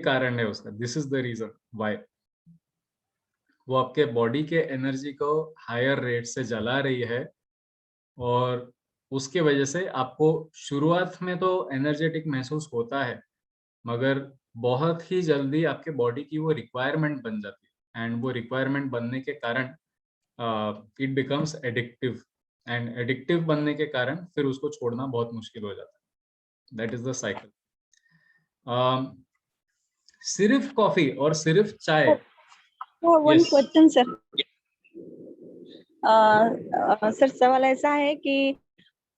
कारण है उसका, this is the reason why वो आपके बॉडी के एनर्जी को हायर रेट से जला रही है, और उसके वजह से आपको शुरुआत में तो एनर्जेटिक महसूस होता है, मगर बहुत ही जल्दी आपके बॉडी की वो रिक्वायरमेंट बन जाती है, एंड वो रिक्वायरमेंट बनने के कारण it becomes addictive, and addictive बनने के कारण फिर उसको छोड़ना बहुत मुश्किल हो जाता है। That is the cycle. सिर्फ कॉफी और सिर्फ चाय, one Yes. Question sir. Sir सवाल ऐसा है कि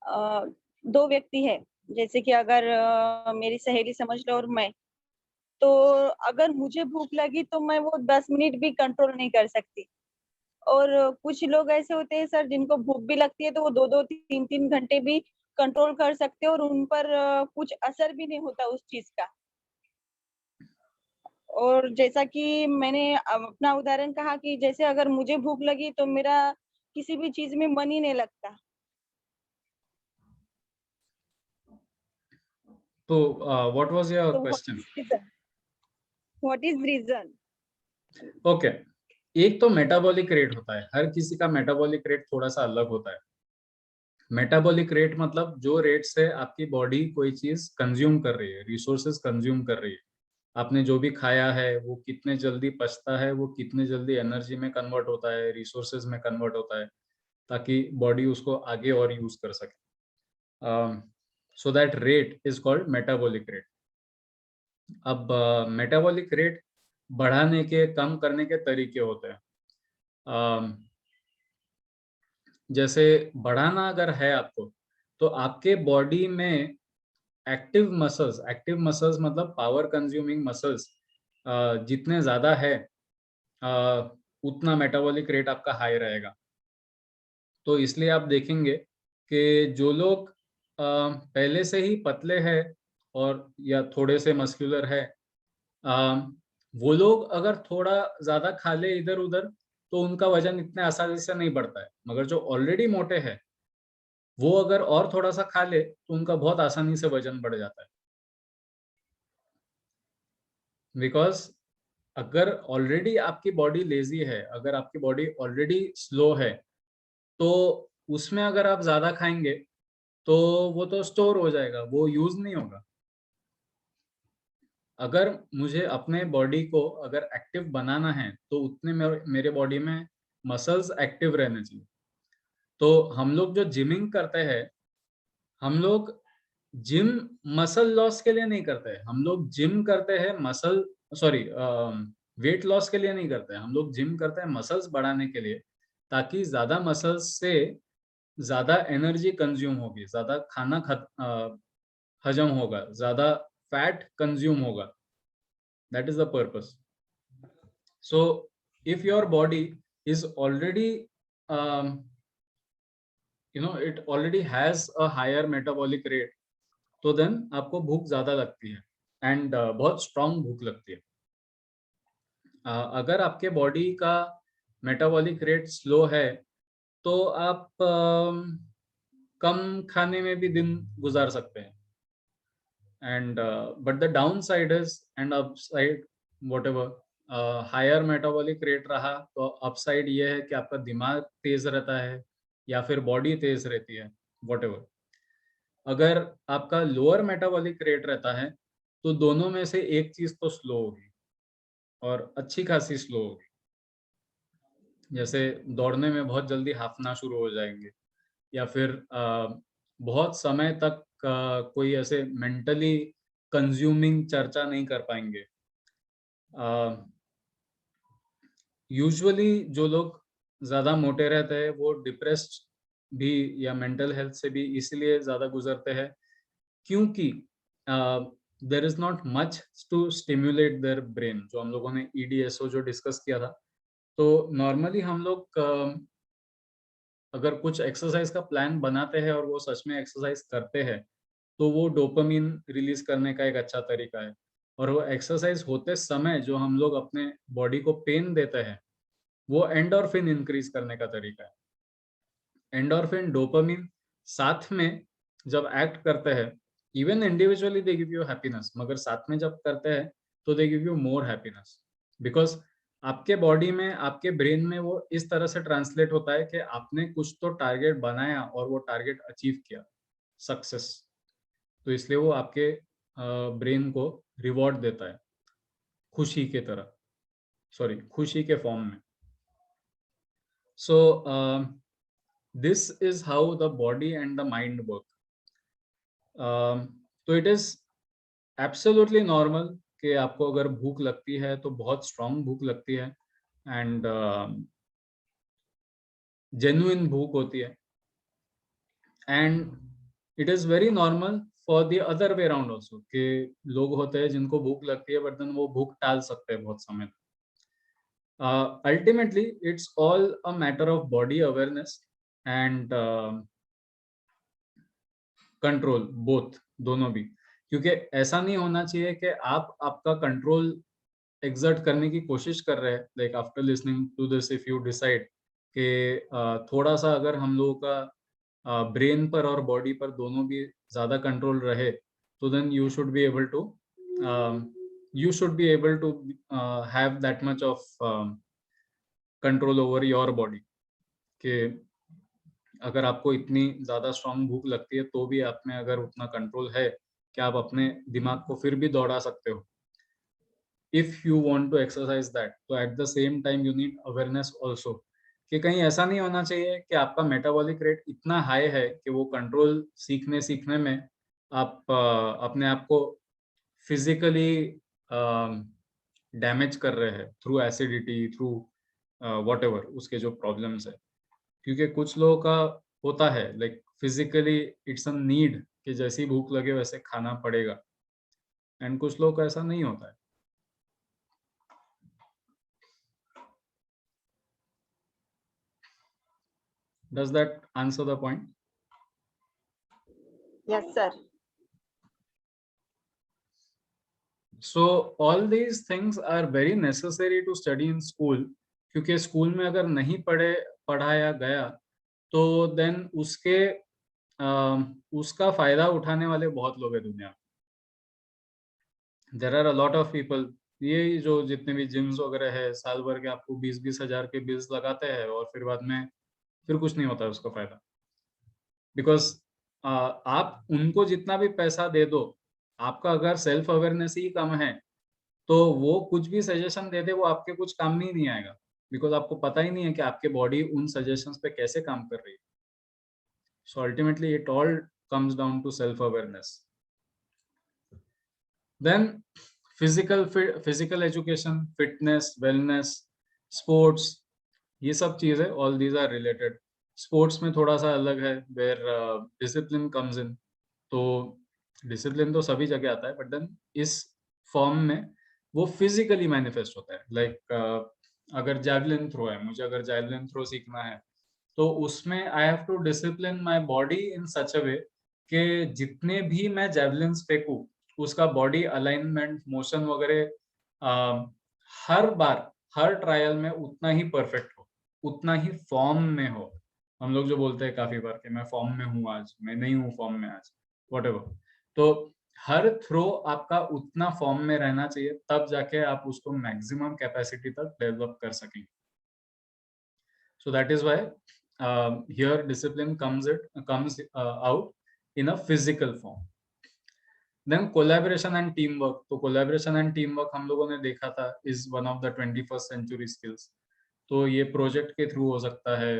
दो व्यक्ति है, जैसे कि अगर मेरी सहेली समझ लो और मैं, तो अगर मुझे भूख लगी तो मैं वो 10 मिनट भी कंट्रोल नहीं कर सकती, और कुछ लोग ऐसे होते हैं सर जिनको भूख भी लगती है तो वो 2-2 3-3 घंटे भी कंट्रोल कर सकते हैं और उन पर कुछ असर भी नहीं होता उस चीज का। और जैसा कि मैंने अपना उदाहरण कहा कि जैसे अगर मुझे भूख लगी तो मेरा किसी भी चीज में मन ही नहीं लगता। तो व्हाट वाज योर तो question? What is reason? Okay, एक तो मेटाबॉलिक रेट होता है, हर किसी का मेटाबॉलिक रेट थोड़ा सा अलग होता है। मेटाबॉलिक रेट मतलब जो रेट से आपकी बॉडी कोई चीज कंज्यूम कर रही है, रिसोर्सेज कंज्यूम कर रही है, आपने जो भी खाया है वो कितने जल्दी पचता है, वो कितने जल्दी एनर्जी में कन्वर्ट होता है, रिसोर्सेज में कन्वर्ट होता है, ताकि बॉडी उसको आगे और यूज कर सके। So that rate is called metabolic rate. अब मेटाबॉलिक रेट बढ़ाने के, कम करने के तरीके होते हैं। जैसे बढ़ाना अगर है आपको, तो आपके बॉडी में एक्टिव मसल्स मतलब पावर कंज्यूमिंग मसल्स जितने ज्यादा है, उतना मेटाबॉलिक रेट आपका हाई रहेगा। तो इसलिए आप देखेंगे कि जो लोग पहले से ही पतले हैं और या थोड़े से मस्कुलर है, वो लोग अगर थोड़ा ज्यादा खा ले इधर उधर तो उनका वजन इतने आसानी से नहीं बढ़ता है, मगर जो ऑलरेडी मोटे हैं वो अगर और थोड़ा सा खा ले तो उनका बहुत आसानी से वजन बढ़ जाता है। बिकॉज अगर ऑलरेडी आपकी बॉडी लेजी है, अगर आपकी बॉडी ऑलरेडी स्लो है, तो उसमें अगर आप ज्यादा खाएंगे तो वो तो स्टोर हो जाएगा, वो यूज नहीं होगा। अगर मुझे अपने बॉडी को अगर एक्टिव बनाना है तो उतने मेरे बॉडी में मसल्स एक्टिव रहने चाहिए। तो हम लोग जो जिमिंग करते हैं, हम लोग जिम मसल लॉस के लिए नहीं करते हैं, हम लोग जिम करते हैं वेट लॉस के लिए नहीं करते हैं, हम लोग जिम करते हैं मसल्स बढ़ाने के लिए, ताकि ज्यादा मसल्स से ज्यादा एनर्जी कंज्यूम होगी, ज्यादा खाना हजम होगा, ज्यादा फैट कंज्यूम होगा। That is the purpose. So if your body is already it already has a higher metabolic rate, तो देन आपको भूख ज्यादा लगती है, एंड बहुत स्ट्रांग भूख लगती है। अगर आपके बॉडी का मेटाबॉलिक रेट स्लो है तो आप कम खाने में भी दिन गुजार सकते हैं, and but the downside is and upside whatever higher metabolic rate रहा तो अपसाइड ये है कि आपका दिमाग तेज रहता है या फिर बॉडी तेज रहती है, वॉट। अगर आपका लोअर मेटाबॉलिक रेट रहता है तो दोनों में से एक चीज तो स्लो होगी, और अच्छी खासी स्लो होगी। जैसे दौड़ने में बहुत जल्दी हाफना शुरू हो जाएंगे, या फिर बहुत समय तक कोई ऐसे मेंटली कंज्यूमिंग चर्चा नहीं कर पाएंगे। यूजुअली जो लोग ज्यादा मोटे रहते हैं वो डिप्रेस्ड भी या मेंटल हेल्थ से भी इसलिए ज्यादा गुजरते हैं क्योंकि there is not much to stimulate their brain. जो हम लोगों ने EDSO जो डिस्कस किया था, तो नॉर्मली हम लोग अगर कुछ एक्सरसाइज का प्लान बनाते हैं और वो सच में एक्सरसाइज करते हैं तो वो डोपामिन रिलीज करने का एक अच्छा तरीका है। और वो एक्सरसाइज होते समय जो हम लोग अपने बॉडी को पेन देते हैं वो एंडोर्फिन इंक्रीज करने का तरीका है। एंडोर्फिन, डोपामिन साथ में जब एक्ट करते हैं, even individually they give you happiness, मगर साथ में जब करते हैं तो they give you more happiness, because आपके बॉडी में, आपके ब्रेन में वो इस तरह से ट्रांसलेट होता है कि आपने कुछ तो टारगेट बनाया और वो टारगेट अचीव किया, सक्सेस। तो इसलिए वो आपके ब्रेन को रिवॉर्ड देता है, खुशी के तरह, सॉरी खुशी के फॉर्म में। So this is how the body and the mind work. तो इट इज एब्सोल्युटली नॉर्मल कि आपको अगर भूख लगती है तो बहुत स्ट्रांग भूख लगती है, एंड जेन्युइन भूख होती है, and it is very normal for the other way around also, कि लोग होते हैं जिनको भूख लगती है बट देन वो भूख टाल सकते हैं बहुत समय तक। Ultimately it's all a matter of body awareness and control, both, दोनों भी। क्योंकि ऐसा नहीं होना चाहिए कि आप आपका कंट्रोल एक्सर्ट करने की कोशिश कर रहे हैं, like after listening to this if you decide कि थोड़ा सा अगर हम लोगों का ब्रेन पर और बॉडी पर दोनों भी ज़्यादा कंट्रोल रहे, तो then you should be able to have that much of control over your body, कि अगर आपको इतनी ज़्यादा स्ट्रांग भूख लगती है तो भी आप में अगर उतना कंट्रोल है कि आप अपने दिमाग को फिर भी दौड़ा सकते हो, if you want to exercise that. तो at the same time you need awareness also, कि कहीं ऐसा नहीं होना चाहिए कि आपका मेटाबॉलिक रेट इतना हाई है कि वो कंट्रोल सीखने में आप अपने आप को फिजिकली डैमेज कर रहे हैं थ्रू एसिडिटी, थ्रू व्हाटएवर उसके जो प्रॉब्लम्स है। क्योंकि कुछ लोगों का होता है like physically it's a need कि जैसी भूख लगे वैसे खाना पड़ेगा, एंड कुछ लोगों का ऐसा नहीं होता है। Does that answer the point? Yes, sir. So all these things are very necessary to study in school, क्योंकि स्कूल में अगर नहीं पढ़ाया गया तो देन उसका फायदा उठाने वाले बहुत लोग हैं दुनिया में। There are a lot of people, ये जो जितने भी जिम्स वगैरह है, साल भर के आपको 20-20 हजार के बिल्स लगाते हैं और फिर बाद में फिर कुछ नहीं होता है उसका फायदा, बिकॉज आप उनको जितना भी पैसा दे दो, आपका अगर सेल्फ अवेयरनेस ही कम है तो वो कुछ भी सजेशन दे दे वो आपके कुछ काम में ही नहीं आएगा, बिकॉज आपको पता ही नहीं है कि आपके बॉडी उन सजेशंस पे कैसे काम कर रही है। So ultimately it all comes down to self awareness. Then physical education, fitness, wellness, sports, ये सब चीजें all these are related. Sports में थोड़ा सा अलग है, वेयर डिसिप्लिन कम्स इन। तो डिसिप्लिन तो सभी जगह आता है, बट देन इस फॉर्म में वो फिजिकली मैनिफेस्ट होता है। लाइक अगर जैवलिन थ्रो है, मुझे अगर जैवलिन थ्रो सीखना है तो उसमें I have to discipline my body in such a way कि जितने भी मैं जैवलिन्स फेंकूं उसका बॉडी अलाइनमेंट, मोशन वगैरह हर बार, हर ट्रायल में उतना ही परफेक्ट हो, उतना ही फॉर्म में हो। हम लोग जो बोलते हैं काफी बार कि मैं फॉर्म में हूँ आज, मैं नहीं हूँ फॉर्म में आज, व्हाटएवर। तो हर थ्रो आपका उतना फॉर्म में रहना चाहिए, तब जाके आप उसको मैक्सिमम कैपेसिटी तक डेवलप कर सकेंगे। So that is why here discipline comes out in a physical form. Then collaboration and teamwork. तो collaboration and teamwork हम लोगों ने देखा था is one of the 21st century skills. तो ये प्रोजेक्ट के थ्रू हो सकता है,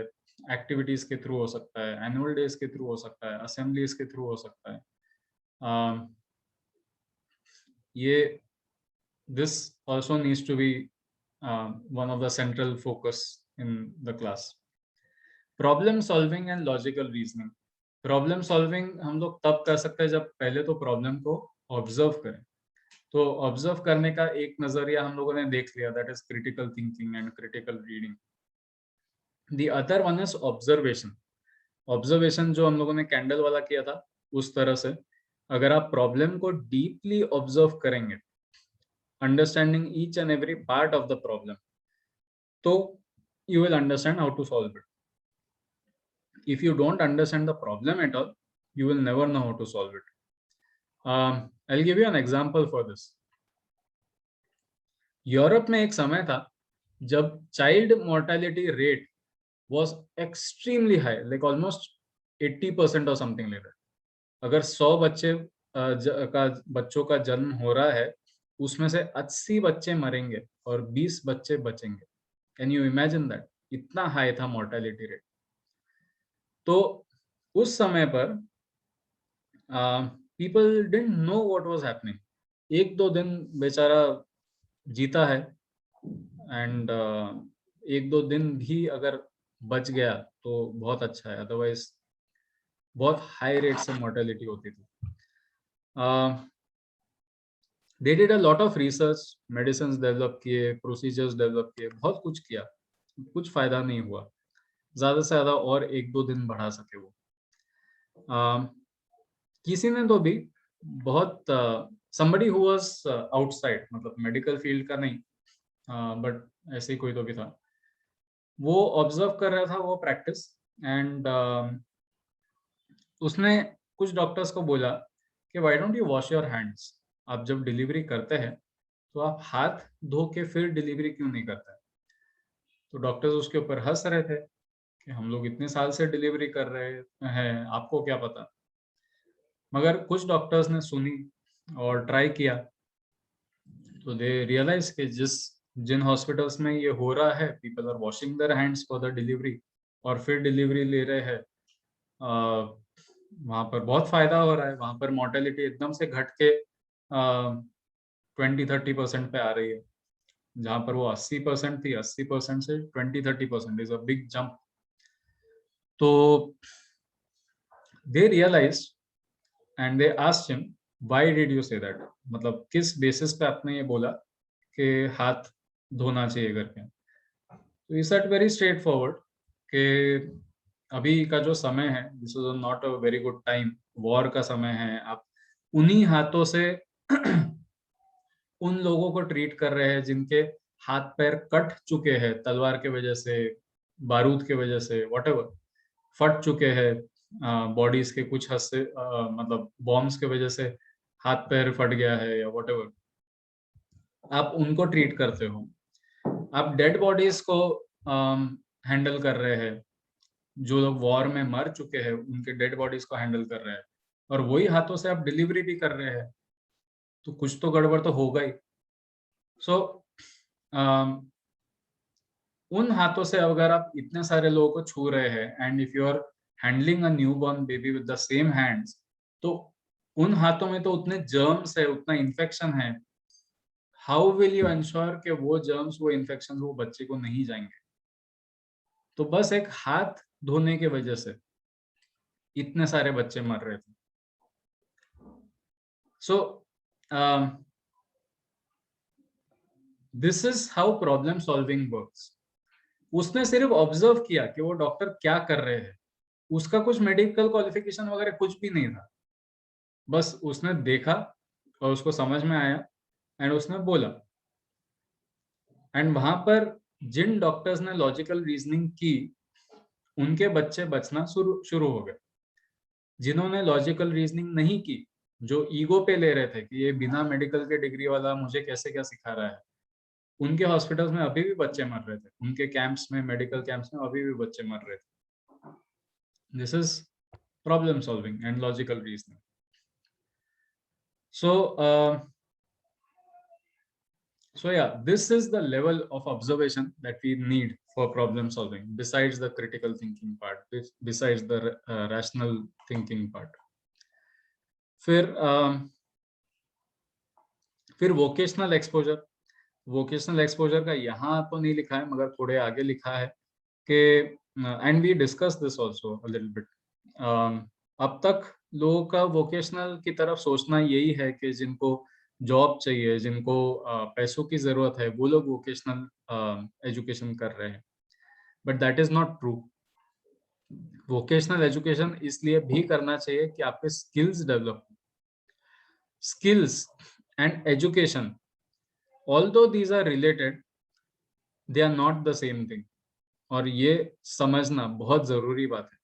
एक्टिविटीज के थ्रू हो सकता है, एनुअल डेज के थ्रू हो सकता है, असेंबलीज के थ्रू हो सकता है। ये this also needs to be one of the central focus in the class. Problem solving and logical reasoning. Problem solving हम लोग तब कर सकते हैं जब पहले तो प्रॉब्लम को ऑब्जर्व करें। तो ऑब्जर्व करने का एक नजरिया हम लोगों ने देख लिया, that is critical thinking and critical reading. The other one is observation. Observation जो हम लोगों ने कैंडल वाला किया था उस तरह से अगर आप प्रॉब्लम को डीपली ऑब्जर्व करेंगे, understanding each and every part of the problem, तो you will understand how to solve it. If you don't understand the problem at all, you will never know how to solve it. I'll give you an example for this. Europe में एक समय था जब child mortality rate was extremely high, like almost 80% or something like that. अगर 100 बच्चों का जन्म हो रहा है, उसमें से 80 बच्चे मरेंगे और 20 बच्चे बचेंगे. Can you imagine that? इतना हाई था मोर्टेलिटी रेट. तो उस समय पर people didn't know what was happening. 1-2 दिन बेचारा जीता है, एंड 1-2 दिन भी अगर बच गया तो बहुत अच्छा है, अदरवाइज बहुत हाई रेट से मोर्टेलिटी होती थी. They did a lot of research, medicine develop किए, प्रोसीजर्स डेवलप किए, बहुत कुछ किया, कुछ फायदा नहीं हुआ. ज्यादा से ज्यादा और 1-2 दिन बढ़ा सके वो. किसी ने तो भी बहुत somebody who was outside, मतलब मेडिकल फील्ड का नहीं, बट ऐसे ही कोई तो भी था, वो ऑब्जर्व कर रहा था वो प्रैक्टिस, एंड उसने कुछ डॉक्टर्स को बोला कि why don't you wash your hands? आप जब डिलीवरी करते हैं तो आप हाथ धो के फिर डिलीवरी क्यों नहीं करते? तो डॉक्टर्स उसके ऊपर हंस रहे थे कि हम लोग इतने साल से डिलीवरी कर रहे हैं, आपको क्या पता. मगर कुछ डॉक्टर्स ने सुनी और ट्राई किया, तो दे रियलाइज कि जिन हॉस्पिटल्स में ये हो रहा है, people are washing their hands for the delivery और फिर डिलीवरी ले रहे हैं, वहाँ पर बहुत फायदा हो रहा है. वहाँ पर मोर्टेलिटी एकदम से घट के 20-30% पे आ रही है. जहाँ पर वो 80% थी, 80% से 20-30% इज अ बिग जंप. तो they realize and they asked him, why did you say that? मतलब किस बेसिस पे आपने ये बोला कि हाथ धोना चाहिए करके? तो is that very straight forward कि अभी का जो समय है, this is not a very good time, war का समय है. आप उन्हीं हाथों से उन लोगों को ट्रीट कर रहे हैं जिनके हाथ पैर कट चुके हैं तलवार के वजह से, बारूद के वजह से, व्हाटएवर, फट चुके हैं बॉडीज के कुछ हद से, मतलब बॉम्ब्स के वजह से हाथ पैर फट गया है या व्हाटएवर. आप उनको ट्रीट करते हो. आप डेड बॉडीज को हैंडल कर रहे हैं, जो लोग वॉर में मर चुके हैं उनके डेड बॉडीज को हैंडल कर रहे हैं, और वही हाथों से आप डिलीवरी भी कर रहे हैं, तो कुछ तो गड़बड़ तो होगा ही. सो उन हाथों से अगर आप इतने सारे लोगों को छू रहे हैं, and if you are handling a newborn baby with the same hands, तो उन हाथों में तो उतने जर्म्स है, उतना इन्फेक्शन है. हाउ विल यू एंश्योर कि वो जर्म्स, वो इन्फेक्शन वो बच्चे को नहीं जाएंगे? तो बस एक हाथ धोने की वजह से इतने सारे बच्चे मर रहे थे. So this is how problem solving works. उसने सिर्फ ऑब्जर्व किया कि वो डॉक्टर क्या कर रहे हैं. उसका कुछ मेडिकल क्वालिफिकेशन वगैरह कुछ भी नहीं था. बस उसने देखा और उसको समझ में आया एंड उसने बोला. एंड वहां पर जिन डॉक्टर्स ने लॉजिकल रीजनिंग की, उनके बच्चे बचना शुरू हो गए. जिन्होंने लॉजिकल रीजनिंग नहीं की, जो ईगो पे ले रहे थे कि ये बिना मेडिकल के डिग्री वाला मुझे कैसे क्या सिखा रहा है, उनके हॉस्पिटल्स में अभी भी बच्चे मर रहे थे. उनके कैंप्स में, मेडिकल कैंप्स में अभी भी बच्चे मर रहे थे. This is problem solving and logical reasoning. So yeah, this is the level of observation that we need for problem solving, besides the critical thinking part, besides the rational thinking part. फिर vocational exposure. Vocational exposure का यहाँ तो नहीं लिखा है, मगर थोड़े आगे लिखा है कि, and we discuss this also a little bit. अब तक लोगों का वोकेशनल की तरफ सोचना यही है कि जिनको जॉब चाहिए, जिनको पैसों की जरूरत है, वो लोग वोकेशनल एजुकेशन कर रहे हैं. But that is not true. Vocational education इसलिए भी करना चाहिए कि आपके skills develop. Skills and education, although these are related, they are not the same thing. और ये समझना बहुत जरूरी बात है.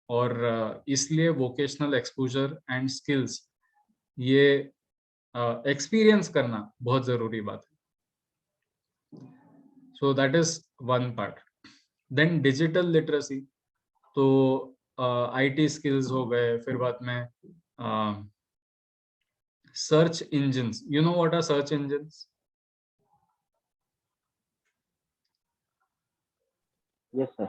और इसलिए वोकेशनल एक्सपोजर एंड स्किल्स ये एक्सपीरियंस करना बहुत जरूरी बात है. So that is one part. Then digital literacy, तो आईटी स्किल्स हो गए. फिर बाद में search engines. You know what are search engines? Yes sir.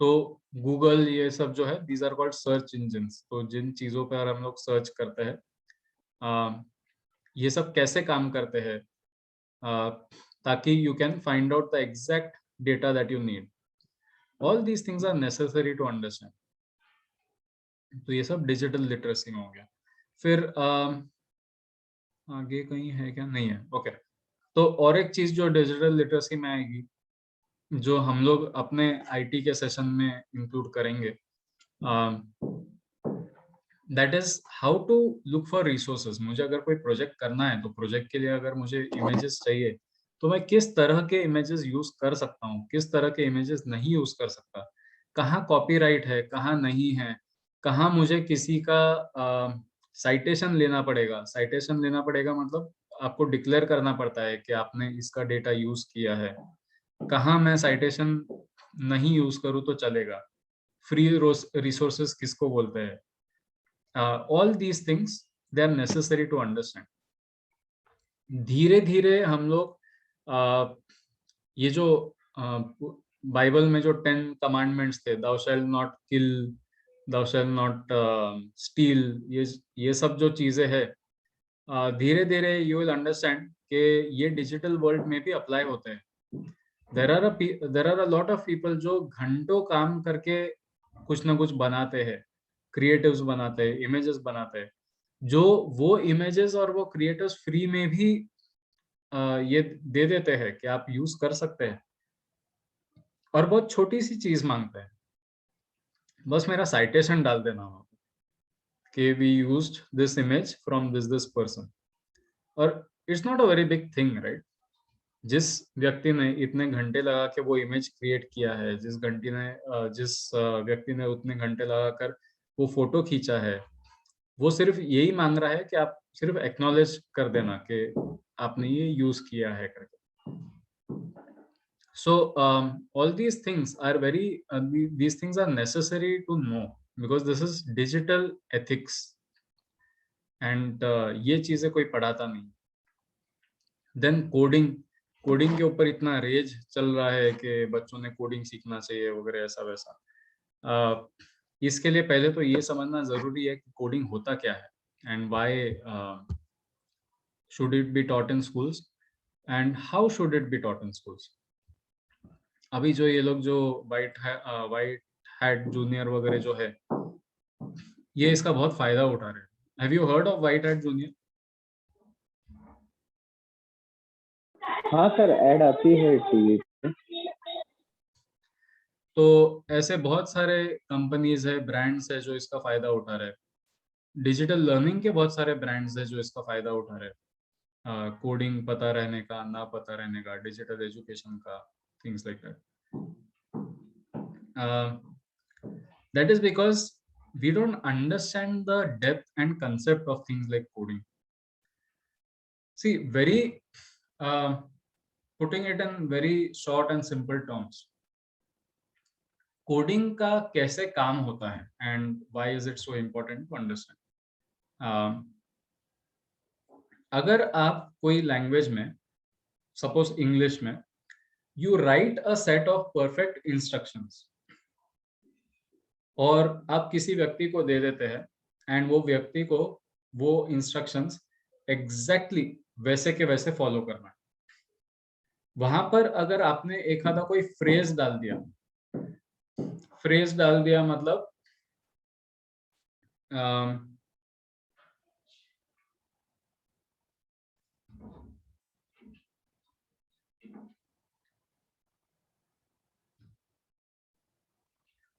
तो गूगल ये सब जो है, these are called search engines. तो जिन चीजों पर हम लोग सर्च करते हैं, ये सब कैसे काम करते हैं, ताकि you can find out the exact data that you need. All these things are necessary to understand. तो ये सब डिजिटल लिटरेसी में हो गया. फिर आगे कहीं है क्या? नहीं है. ओके. तो और एक चीज जो डिजिटल लिटरेसी में आएगी, जो हम लोग अपने आईटी के सेशन में इंक्लूड करेंगे, that is how to look for resources. मुझे अगर कोई प्रोजेक्ट करना है, तो प्रोजेक्ट के लिए अगर मुझे इमेजेस चाहिए, तो मैं किस तरह के इमेजेस यूज कर सकता हूँ, किस तरह के इमेजेस नहीं यूज कर सकता, कहाँ कॉपीराइट है, कहाँ नहीं है, कहाँ मुझे किसी का साइटेशन लेना पड़ेगा. साइटेशन लेना पड़ेगा मतलब आपको डिक्लेयर करना पड़ता है कि आपने इसका डेटा यूज किया है. कहाँ मैं साइटेशन नहीं यूज करूँ तो चलेगा. फ्री रिसोर्सेज किसको बोलते हैं. All these things they are necessary to understand. धीरे धीरे हम लोग ये जो बाइबल में जो 10 कमांडमेंट्स थे, thou shalt not kill, thou shalt not steal, ये सब जो चीजें है, धीरे धीरे यू विल अंडरस्टैंड कि ये डिजिटल वर्ल्ड में भी अप्लाई होते हैं. There are a lot of people जो घंटों काम करके कुछ ना कुछ बनाते हैं, क्रिएटिव्स बनाते हैं, इमेजेस बनाते हैं, जो वो इमेजेस और वो क्रिएटिव्स फ्री में भी ये दे देते हैं कि आप यूज कर सकते हैं. और बहुत छोटी सी चीज मांगते हैं, बस मेरा साइटेशन डाल देना हो कि we used this image from this person. और it's not a very big thing, right. जिस व्यक्ति ने इतने घंटे लगा के वो इमेज क्रिएट किया है, जिस व्यक्ति ने उतने घंटे लगाकर वो फोटो खींचा है, वो सिर्फ यही मांग रहा है कि आप सिर्फ एक्नॉलेज कर देना कि आपने ये यूज किया है करके. So all these things are these things are necessary to know, because this is digital ethics and ये चीजें कोई पढ़ाता नहीं. Then कोडिंग के ऊपर इतना रेज चल रहा है कि बच्चों ने कोडिंग सीखना चाहिए वगैरह ऐसा वैसा. इसके लिए पहले तो ये समझना जरूरी है कि कोडिंग होता क्या है and why should it be taught in schools and how should it be taught in schools. अभी जो ये लोग जो वाइट हैट जूनियर वगैरह जो है, ये इसका बहुत फायदा उठा रहे हैं. Have you heard of white Hat junior? हाँ सर, ऐड आती है टीवी पे. तो ऐसे बहुत सारे कंपनीज है, ब्रांड्स है जो इसका फायदा उठा रहे हैं. डिजिटल लर्निंग के बहुत सारे ब्रांड्स है जो इसका फायदा उठा रहे हैं. कोडिंग पता रहने का, ना पता रहने का, डिजिटल एजुकेशन का, things like that. That is because we don't understand the depth and concept of things like coding. See, putting it in very short and simple terms, coding का कैसे काम होता है and why is it so important to understand. अगर आप कोई language में, suppose English में, you write a set of perfect instructions और आप किसी व्यक्ति को दे देते हैं एंड वो व्यक्ति को वो इंस्ट्रक्शंस एग्जैक्टली वैसे के वैसे फॉलो करना है. वहां पर अगर आपने एक आधा कोई फ्रेज डाल दिया मतलब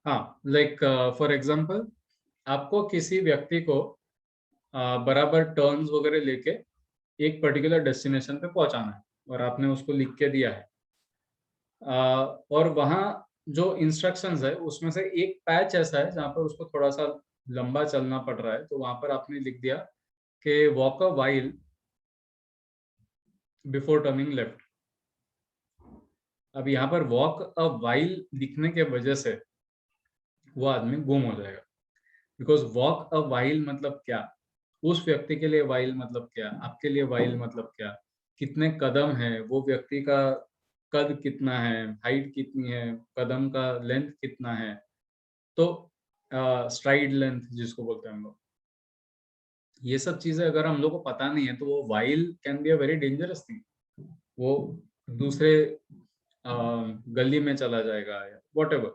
हाँ, लाइक फॉर एग्जांपल, आपको किसी व्यक्ति को बराबर टर्न्स वगैरह लेके एक पर्टिकुलर डेस्टिनेशन पे पहुंचाना है और आपने उसको लिख के दिया है. और वहां जो इंस्ट्रक्शंस है उसमें से एक पैच ऐसा है जहाँ पर उसको थोड़ा सा लंबा चलना पड़ रहा है, तो वहां पर आपने लिख दिया कि walk a while before turning left. अब यहाँ पर वॉक अ वाइल लिखने के वजह से वो आदमी गुम हो जाएगा, बिकॉज वॉक अ वाइल मतलब क्या, उस व्यक्ति के लिए वाइल मतलब क्या, आपके लिए वाइल मतलब क्या, कितने कदम है, वो व्यक्ति का कद कितना है, हाइट कितनी है, कदम का लेंथ कितना है, तो स्ट्राइड लेंथ जिसको बोलते हैं हम लोग, ये सब चीजें अगर हम लोग को पता नहीं है तो वो while can be a very dangerous thing. वो दूसरे गली में चला जाएगा या whatever.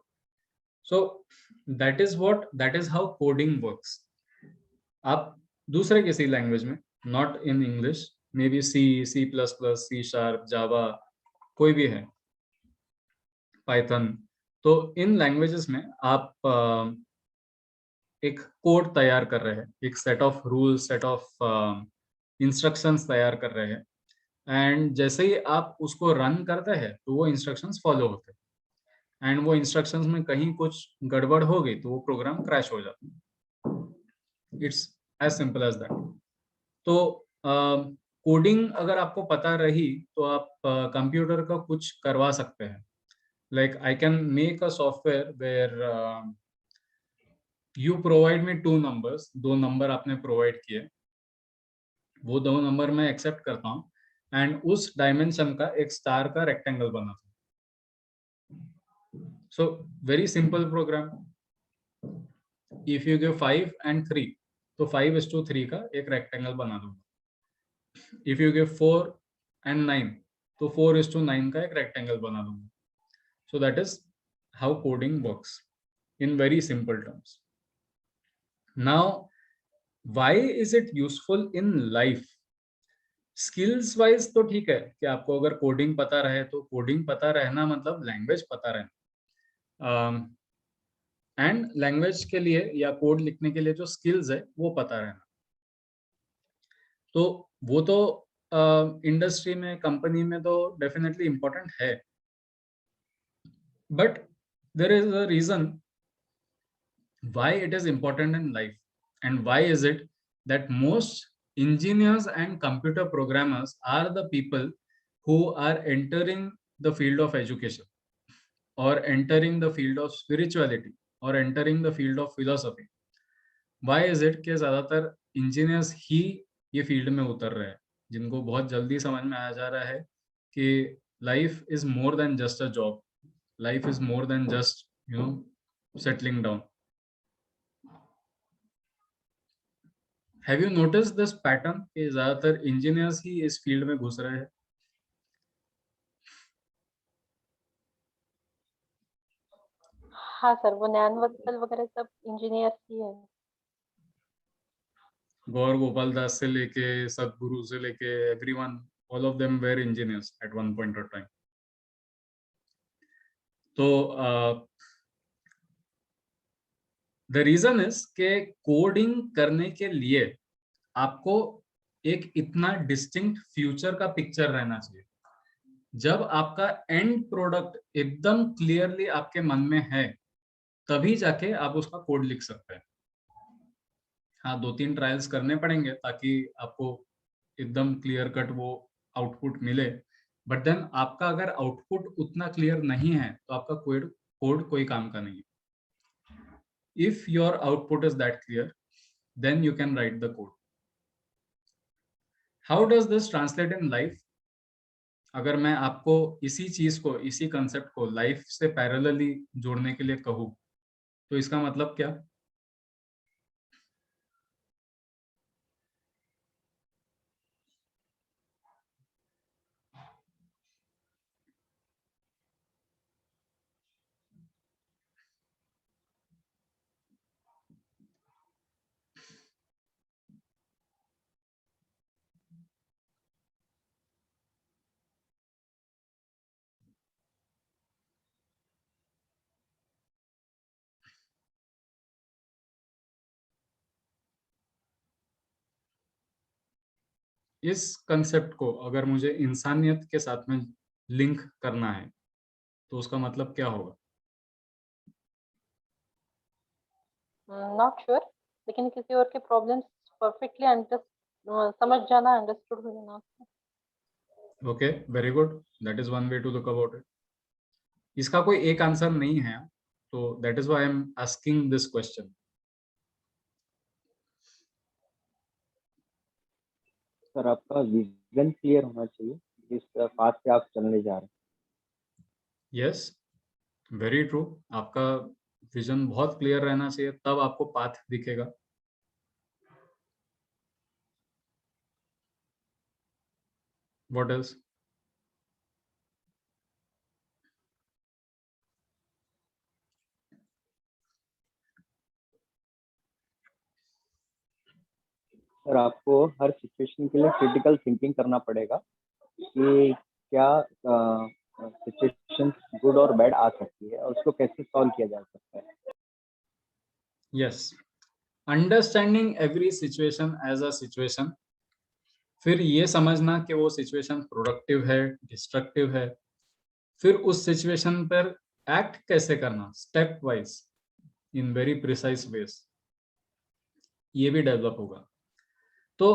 So that is how coding works. आप दूसरे किसी लैंग्वेज में, not in English, maybe C plus plus, C sharp, Java, कोई भी है, पाइथन, तो इन लैंग्वेजेस में आप एक कोड तैयार कर रहे हैं, एक set of rules, set of instructions तैयार कर रहे हैं, एंड जैसे ही आप उसको रन करते हैं तो वो इंस्ट्रक्शंस फॉलो होते हैं, एंड वो इंस्ट्रक्शंस में कहीं कुछ गड़बड़ हो गई तो वो प्रोग्राम क्रैश हो जाता है। It's as simple as that. तो कोडिंग अगर आपको पता रही तो आप कंप्यूटर का कुछ करवा सकते हैं। Like I can make a software where you provide me 2 numbers, 2 number आपने प्रोवाइड किए, वो 2 नंबर मैं एक्सेप्ट करता हूँ, एंड उस डायमेंशन का एक स्टार का रेक्टेंगल बनाता हूँ। So very simple program. If you give 5 and 3, तो 5:3 का एक रेक्टेंगल बना दूंगा। इफ यू गिव 4 एंड 9, तो 4:9 का एक रेक्टेंगल बना दूंगा। सो that is how coding works in very simple terms. Now, why is it useful in life? Skills wise तो ठीक है कि आपको अगर कोडिंग पता रहे, तो कोडिंग पता रहना मतलब लैंग्वेज पता रहना, एंड लैंग्वेज के लिए या कोड लिखने के लिए जो स्किल्स है वो पता रहना, तो वो तो इंडस्ट्री में, कंपनी में तो डेफिनेटली इंपॉर्टेंट है, but there is a reason why it is important in life, and why is it that most engineers and computer programmers are the people who are entering the field of education, or entering the field of spirituality, or entering the field of philosophy. Why is it कि ज़्यादातर engineers ही ये field में उतर रहे हैं, जिनको बहुत जल्दी समझ में आ जा रहा है कि life is more than just a job, life is more than just settling down. Have you notice this pattern कि ज्यादातर इंजीनियर्स ही इस फील्ड में घुस रहे हैं? हाँ सर, वो ज्ञानवत्सल वगैरह सब इंजीनियर्स ही है। गौर गोपाल दास से लेके सदगुरु से लेके everyone, all of them were engineers at one point of time. तो द रीजन इज के कोडिंग करने के लिए आपको एक इतना डिस्टिंक्ट फ्यूचर का पिक्चर रहना चाहिए। जब आपका एंड प्रोडक्ट एकदम क्लियरली आपके मन में है, तभी जाके आप उसका कोड लिख सकते हैं। हाँ, 2-3 ट्रायल्स करने पड़ेंगे ताकि आपको एकदम क्लियर कट वो आउटपुट मिले, बट देन आपका अगर आउटपुट उतना क्लियर नहीं है तो आपका कोड कोई काम का नहीं है। If your output is that clear, then you can write the code. How does this translate in life? अगर मैं आपको इसी चीज को, इसी कंसेप्ट को लाइफ से पैरेलली जोड़ने के लिए कहूँ, तो इसका मतलब क्या? इस कंसेप्ट को अगर मुझे इंसानियत के साथ में लिंक करना है, तो उसका मतलब क्या होगा? नॉट श्योर, लेकिन किसी और के प्रॉब्लम्स परफेक्टली समझ जाना, अंडरस्टूड हो जाना। Okay, very good, that is one way to look about it. इसका कोई एक आंसर नहीं है, तो that is why I am asking this question. Sir आपका विजन क्लियर होना चाहिए, जिस पाथ पे आप चलने जा रहे हैं। यस, वेरी ट्रू, आपका विजन बहुत क्लियर रहना चाहिए, तब आपको पाथ दिखेगा। What else? सर आपको हर सिचुएशन के लिए क्रिटिकल थिंकिंग करना पड़ेगा कि क्या सिचुएशन गुड और बैड आ सकती है और उसको कैसे सॉल्व किया जा सकता है। Yes, understanding every situation as a situation, फिर ये समझना कि वो सिचुएशन प्रोडक्टिव है, डिस्ट्रक्टिव है, फिर उस सिचुएशन पर एक्ट कैसे करना step wise in very precise ways, ये भी डेवलप होगा। तो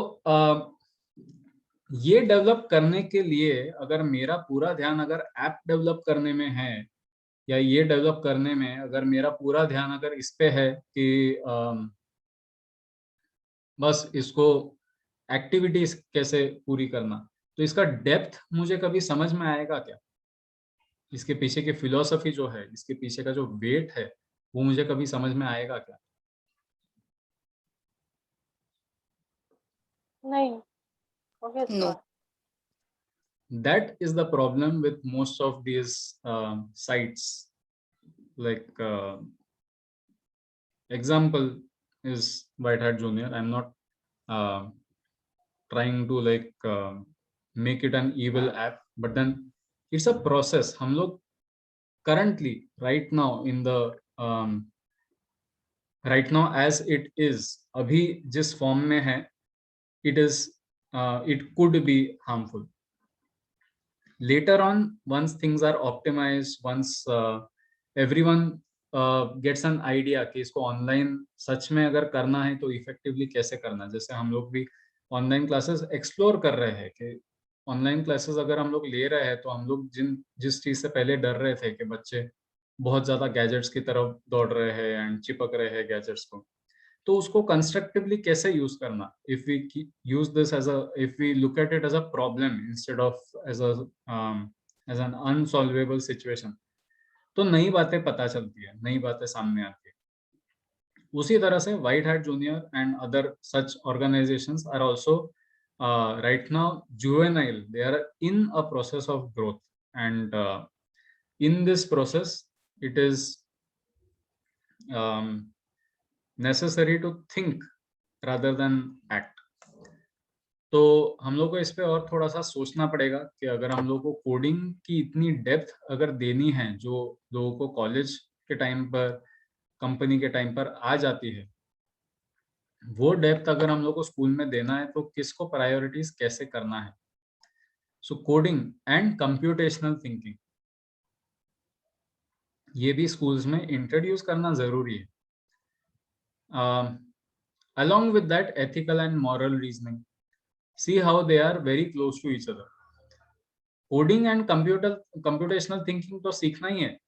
ये डेवलप करने के लिए अगर मेरा पूरा ध्यान अगर ऐप डेवलप करने में है, या ये डेवलप करने में अगर मेरा पूरा ध्यान अगर इस पे है कि बस इसको एक्टिविटीज कैसे पूरी करना, तो इसका डेप्थ मुझे कभी समझ में आएगा क्या? इसके पीछे की फिलॉसफी जो है, इसके पीछे का जो वेट है, वो मुझे कभी समझ में आएगा क्या? नहीं, obvious No. not. That is the problem with most of these sites. Like example is White Hat Junior. I'm not trying to like make it an evil app, but then it's a process. हम लोग currently right now in the right now as it is, अभी जिस form में है, it could be harmful. Later on, once things are optimized, once everyone gets an idea कि इसको online सच में अगर करना है तो इफेक्टिवली कैसे करना, जैसे हम लोग भी ऑनलाइन क्लासेस एक्सप्लोर कर रहे हैं कि ऑनलाइन क्लासेस अगर हम लोग ले रहे हैं तो हम लोग जिस चीज से पहले डर रहे थे कि बच्चे बहुत ज्यादा गैजेट्स की तरफ दौड़ रहे हैं एंड चिपक रहे हैं गैजेट्स को, तो उसको कंस्ट्रक्टिवली कैसे यूज करना, if we use this as a, if we look at it as a problem instead of as an unsolvable situation, तो नई बातें पता चलती है, नई बातें सामने आती है। उसी तरह से White Hat Junior and other such organizations are also right now juvenile, they are in a process of growth, and in this process it is necessary to think rather than act. तो हम लोग को इस पे और थोड़ा सा सोचना पड़ेगा कि अगर हम लोग को कोडिंग की इतनी डेप्थ अगर देनी है जो लोगों को कॉलेज के टाइम पर, कंपनी के टाइम पर आ जाती है, वो डेप्थ अगर हम लोग को स्कूल में देना है तो किसको प्रायोरिटीज कैसे करना है। सो कोडिंग एंड कंप्यूटेशनल थिंकिंग, ये भी स्कूल्स में इंट्रोड्यूस करना जरूरी है। Along with that, ethical and moral reasoning. See how they are very close to each other. Coding and computational thinking तो सीखना ही है,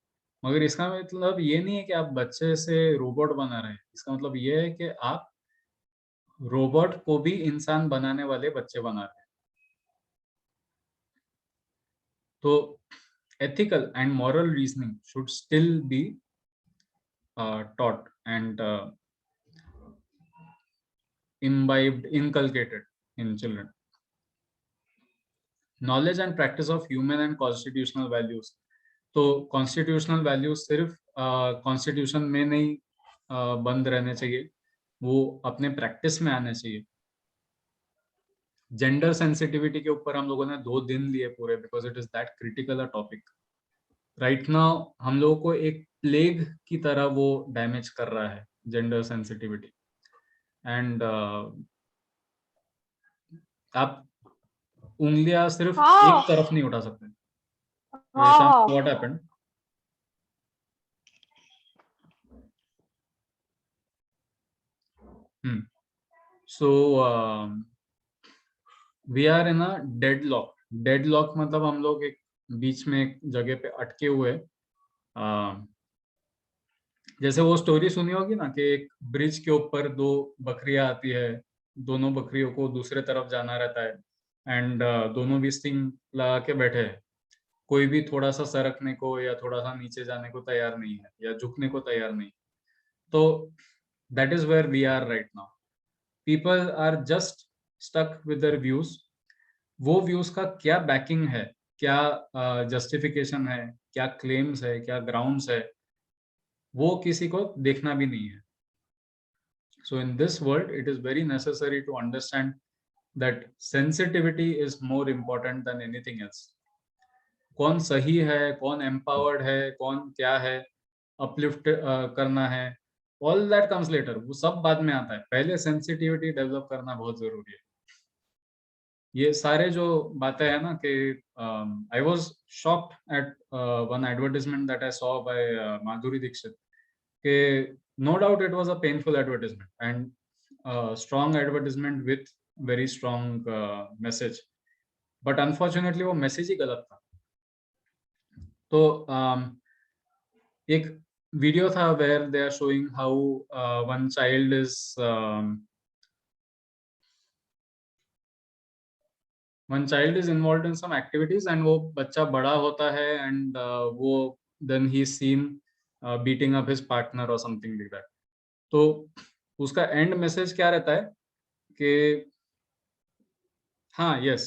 मगर इसका मतलब ये नहीं है कि आप बच्चे से रोबोट बना रहे हैं। इसका मतलब ये है कि आप रोबोट को भी इंसान बनाने वाले बच्चे बना रहे हैं। तो ethical and moral reasoning should still be taught and imbibed, inculcated in children. Knowledge and practice of human and constitutional values. तो कॉन्स्टिट्यूशनल वैल्यूज सिर्फ कॉन्स्टिट्यूशन में नहीं बंद रहने चाहिए, वो अपने प्रैक्टिस में आने चाहिए। जेंडर सेंसिटिविटी के ऊपर हम लोगों ने 2 दिन लिए पूरे, because it is that critical a topic. Right now हम लोगों को एक प्लेग की तरह वो डैमेज कर रहा है, जेंडर सेंसिटिविटी। एंड आप उंगलियां सिर्फ एक तरफ नहीं उठा सकते। What happened? So we are in a deadlock. Deadlock मतलब हम लोग एक बीच में एक जगह पे अटके हुए। जैसे वो स्टोरी सुनी होगी ना कि एक ब्रिज के ऊपर दो बकरियां आती है, दोनों बकरियों को दूसरे तरफ जाना रहता है एंड दोनों भी स्टिंग लगा के बैठे हैं। कोई भी थोड़ा सा सरकने को या थोड़ा सा नीचे जाने को तैयार नहीं है या झुकने को तैयार नहीं। तो that is where we are right now. People are just stuck with their views. वो व्यूज का क्या बैकिंग है, क्या जस्टिफिकेशन है, क्या क्लेम्स है, क्या ग्राउंड्स है, वो किसी को देखना भी नहीं है। So in this world, it is very necessary to understand that sensitivity is more important than anything else. कौन सही है, कौन empowered है, कौन क्या है, uplift करना है, all that comes later. वो सब बाद में आता है। पहले sensitivity develop करना बहुत जरूरी है। ये सारे जो बातें हैं ना कि I was shocked at one advertisement that I saw by Madhuri Dixit. कि no doubt it was a painful advertisement and strong advertisement with very strong message, but unfortunately वो message ही गलत था। तो एक वीडियो था where they are showing how one child is involved in some activities and वो बच्चा बड़ा होता है and वो then he is seen beating up his partner or something like that. तो उसका एंड मैसेज क्या रहता है कि हाँ यस,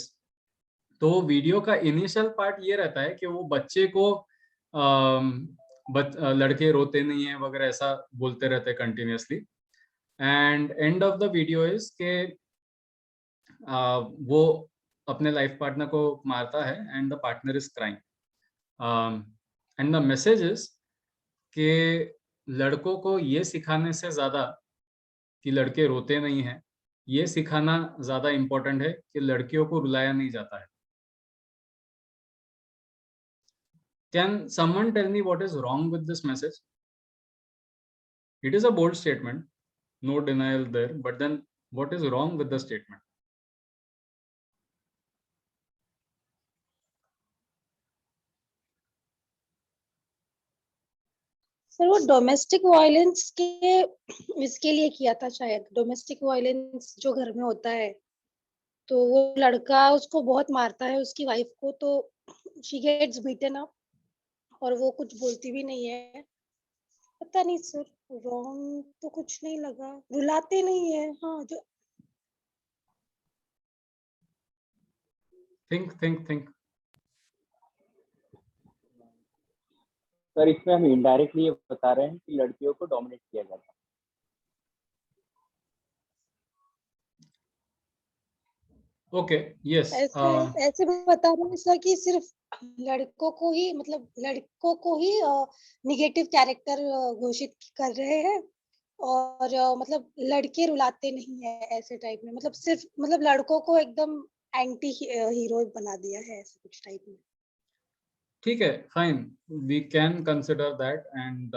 तो वीडियो का इनिशियल पार्ट ये रहता है कि वो बच्चे को लड़के रोते नहीं है वगैरह ऐसा बोलते रहते हैं continuously and end of the video is के वो अपने लाइफ पार्टनर को मारता है and the partner is crying and the message is कि लड़कों को ये सिखाने से ज्यादा कि लड़के रोते नहीं हैं, ये सिखाना ज्यादा इम्पोर्टेंट है कि लड़कियों को रुलाया नहीं जाता है। Can someone tell me what is wrong with this message? It is a bold statement, no denial there, but then what is wrong with the statement? Sir वो डोमेस्टिक वायलेंस के इसके लिए किया था शायद। डोमेस्टिक वायलेंस जो घर में होता है तो वो लड़का उसको बहुत मारता है उसकी वाइफ को, तो शी गेट्स बीटन अप और वो कुछ बोलती भी नहीं है। पता नहीं सर, रॉन्ग तो कुछ नहीं लगा, रुलाते नहीं है। हाँ जो think सर इसमें हम इनडायरेक्टली ये बता रहे हैं कि लड़कियों को डोमिनेट किया जाता है। ओके यस ऐसे बता रहे हैं सर कि सिर्फ लड़कों को ही, मतलब लड़कों को ही निगेटिव कैरेक्टर घोषित कर रहे हैं और मतलब लड़के रुलाते नहीं है ऐसे टाइप में, मतलब सिर्फ मतलब लड़कों को एकदम एंटी हीरो बना दिया है ऐसे कुछ टाइप में। ठीक है, fine, we can consider that and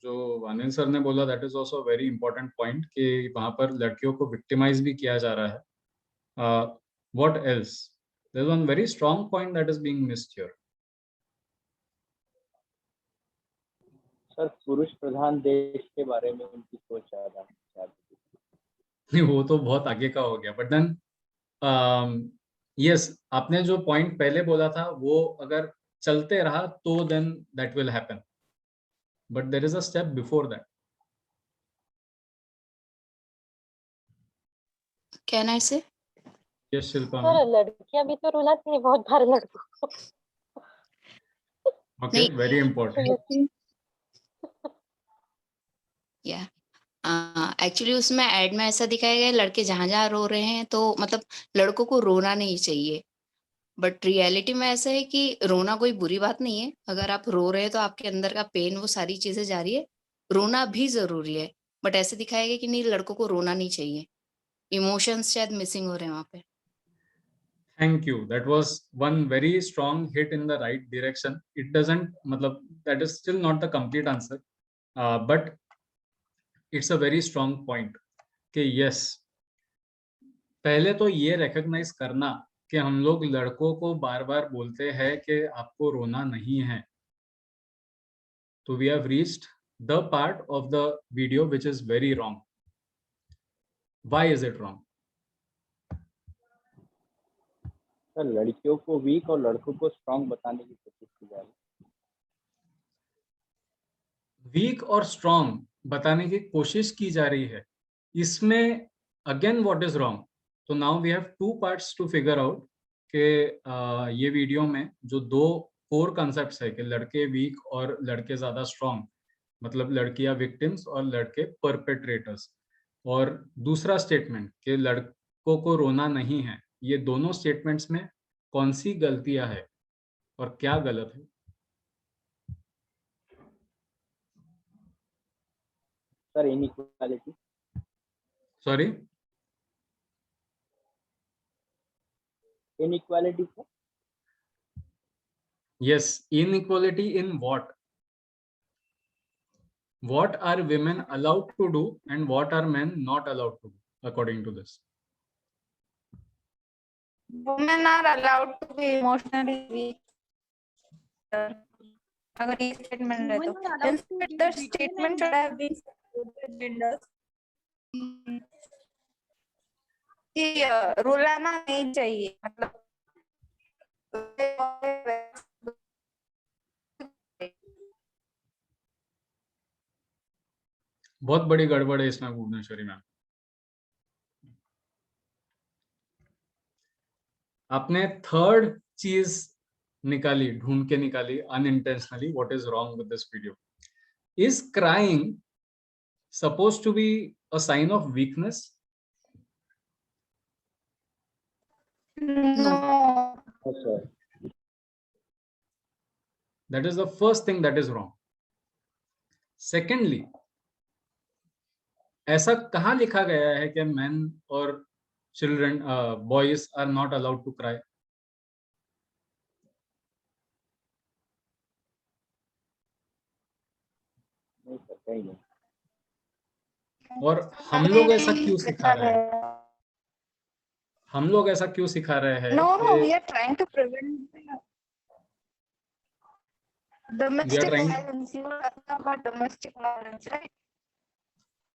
जो अनिल सर ने बोला that is also very important point कि वहां पर लड़कियों को विक्टिमाइज भी किया जा रहा है। What else? There's one very strong point that is being missed here. Sir पुरुष प्रधान देश के बारे में उनकी सोच ज्यादा नहीं, वो तो बहुत आगे का हो गया, बट देन यस, आपने जो पॉइंट पहले बोला था वो अगर चलते रहा तो then that will happen, but there is a step before that. Can I say? Yes Shilpa, लड़कियां भी तो रुलाती है बहुत बार लड़कों को। Okay, very important. या एक्चुअली उसमें ऐड में ऐसा दिखाया गया लड़के जहां जहां रो रहे हैं तो मतलब लड़कों को रोना नहीं चाहिए, बट रियलिटी में ऐसा है कि रोना कोई बुरी बात नहीं है। अगर आप रो रहे हैं तो आपके अंदर का पेन, वो सारी चीजें जा रही है, रोना भी जरूरी है, बट ऐसे दिखाया गया कि नहीं लड़कों को रोना नहीं चाहिए, इमोशंस शायद मिसिंग हो रहे हैं वहां पे। Thank you. That was one very strong hit in the right direction. It doesn't, matlab, that is still not the complete answer, but it's a very strong point. कि यस, पहले तो ये रिकॉग्नाइज करना कि हम लोग लड़कों को बार बार बोलते हैं कि आपको रोना नहीं है. तो we have reached the part of the video which is very wrong. Why is it wrong? Sir लड़कियों को वीक और लड़कों को स्ट्रांग बताने की कोशिश की जा रही है. वीक और स्ट्रांग बताने की कोशिश की जा रही है. इसमें अगेन व्हाट इज रॉन्ग? तो now we have two parts to figure out कि ये वीडियो में जो दो कोर कॉन्सेप्ट्स है कि लड़के वीक और लड़के ज्यादा स्ट्रांग, मतलब लड़कियां विक्टिम्स और लड़के परपेट्रेटर्स, और दूसरा स्टेटमेंट कि लड़कों को रोना नहीं है, ये दोनों स्टेटमेंट्स में कौन सी गलतियां है और क्या गलत है? Sir inequality. Sorry, inequality sir. yes, inequality in what are women allowed to do and what are men not allowed to do according to this? Women are allowed to be emotionally weak. अगर ये statement है तो instead the statement should have been genders कि रुलाना नहीं चाहिए, मतलब बहुत बड़ी गड़बड़ है इसमें भुवनेश्वरी मैम. आपने थर्ड चीज निकाली, ढूंढ के निकाली unintentionally. What is wrong with this video? Is crying supposed to be a sign of weakness? no. Sir That is the first thing that is wrong. Secondly, ऐसा कहाँ लिखा गया है कि men और children, boys are not allowed to cry? नहीं sir, कहीं नहीं. और हम लोग ऐसा क्यों सिखा रहे हैं? हम लोग ऐसा क्यों सिखा रहे हैं? No, कि we are trying to prevent domestic violence. You are talking about domestic violence, right?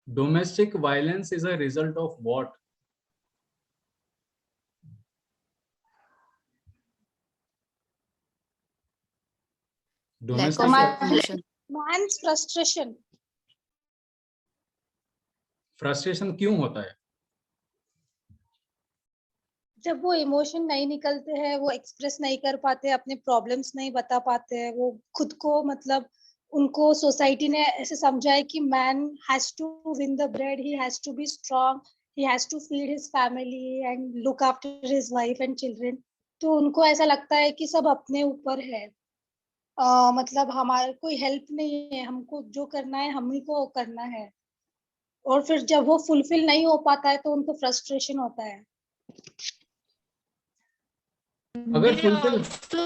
domestic violence is a result of what? Lack Domestic of violence, emotion. man's frustration. frustration क्यों होता है? जब वो इमोशन नहीं निकलते हैं, वो एक्सप्रेस नहीं कर पाते, अपने प्रॉब्लम्स नहीं बता पाते हैं, वो खुद को, मतलब उनको सोसाइटी ने ऐसे समझा है कि man has to win the bread, he has to be strong, he has to feed his family and look after his wife and children. तो उनको ऐसा लगता है कि सब अपने ऊपर है, मतलब हमारे कोई हेल्प नहीं है, हमको जो करना है हम ही को करना है. और फिर जब वो फुलफिल नहीं हो पाता है तो उनको फ्रस्ट्रेशन होता है. अगर They fulfill, also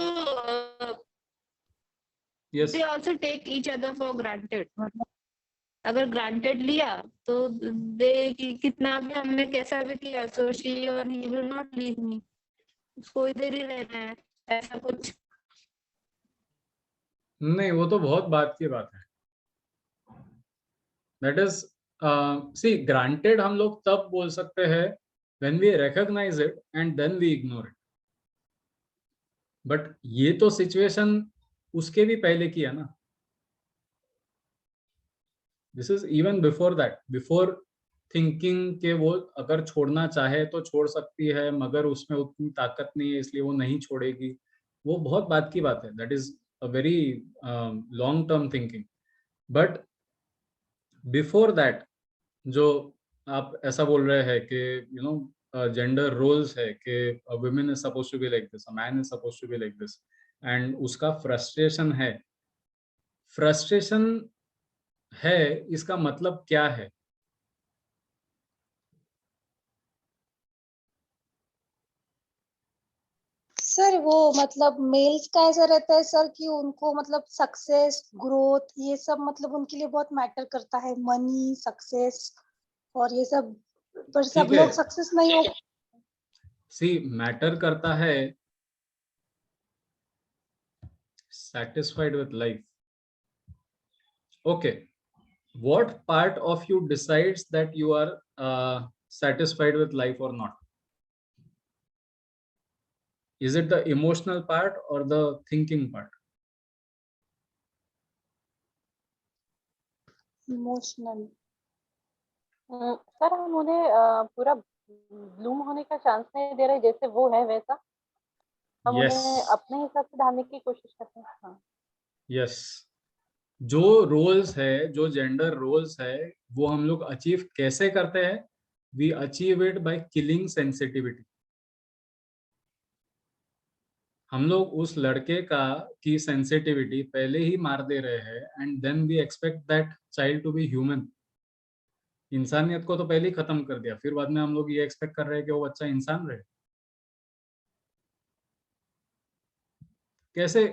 yes, they also take each other for granted. मतलब अगर granted लिया तो they कितना भी हमने कैसा भी किया, so she or he will not leave me. उसको इधर ही रहना है, ऐसा कुछ. नहीं, वो तो बहुत बात की बात है. That is, see, granted हम लोग तब बोल सकते हैं when we recognize it and then we ignore it. But ये तो सिचुएशन उसके भी पहले की है ना. This is even before that, before thinking के वो अगर छोड़ना चाहे तो छोड़ सकती है, मगर उसमें उतनी ताकत नहीं है इसलिए वो नहीं छोड़ेगी. वो बहुत बात की बात है. That is a very long term thinking. But before that, जो आप ऐसा बोल रहे हैं कि you know gender roles है कि a woman is supposed to be like this, a man is supposed to be like this, and उसका frustration है. Frustration है, इसका मतलब क्या है? सर वो मतलब मेल्स का ऐसा रहता है सर कि उनको मतलब सक्सेस, ग्रोथ, ये सब मतलब उनके लिए बहुत मैटर करता है, मनी, सक्सेस और ये सब पर सब ठीक है। लोग सक्सेस नहीं हो। सी मैटर करता है satisfied with life. Okay, what part of you decides that you are satisfied with life or not? Is it the emotional part or the thinking part? Emotional. Sir हम उन्हें पूरा ब्लूम होने का chance नहीं दे रहे, जैसे वो है वैसा हम Yes. उन्हें अपने हिसाब से ढालने की कोशिश करते हैं। हाँ Yes. जो रोल्स है, जो जेंडर रोल्स है, वो हम लोग अचीव कैसे करते हैं? We achieve it by killing sensitivity. हम लोग उस लड़के का की सेंसिटिविटी पहले ही मार दे रहे हैं and then we expect that child to be human. इंसानियत को तो पहले ही खत्म कर दिया, फिर बाद में हम लोग ये एक्सपेक्ट कर रहे हैं कि वो बच्चा इंसान रहे। कैसे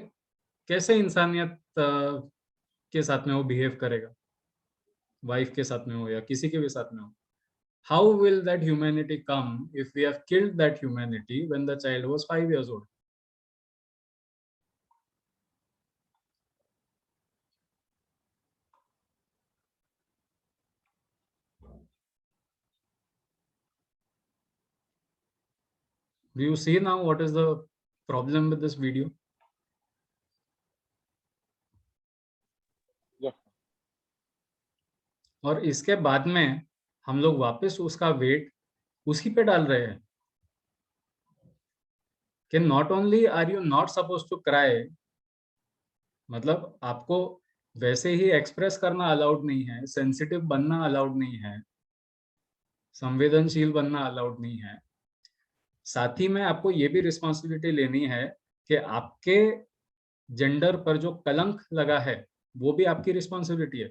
कैसे इंसानियत के साथ में वो बिहेव करेगा, वाइफ के साथ में हो या किसी के भी साथ में हो? How will that humanity come if we have killed that humanity when the child was 5 years old? Do you see now what is the problem with this video? Yes. और इसके बाद में हम लोग वापस उसका वेट उसी पे डाल रहे हैं कि not only are you not suppose to cry, मतलब आपको वैसे ही एक्सप्रेस करना अलाउड नहीं है, सेंसिटिव बनना अलाउड नहीं है, संवेदनशील बनना अलाउड नहीं है, साथ ही में आपको ये भी रिस्पॉन्सिबिलिटी लेनी है कि आपके जेंडर पर जो कलंक लगा है वो भी आपकी रिस्पॉन्सिबिलिटी है।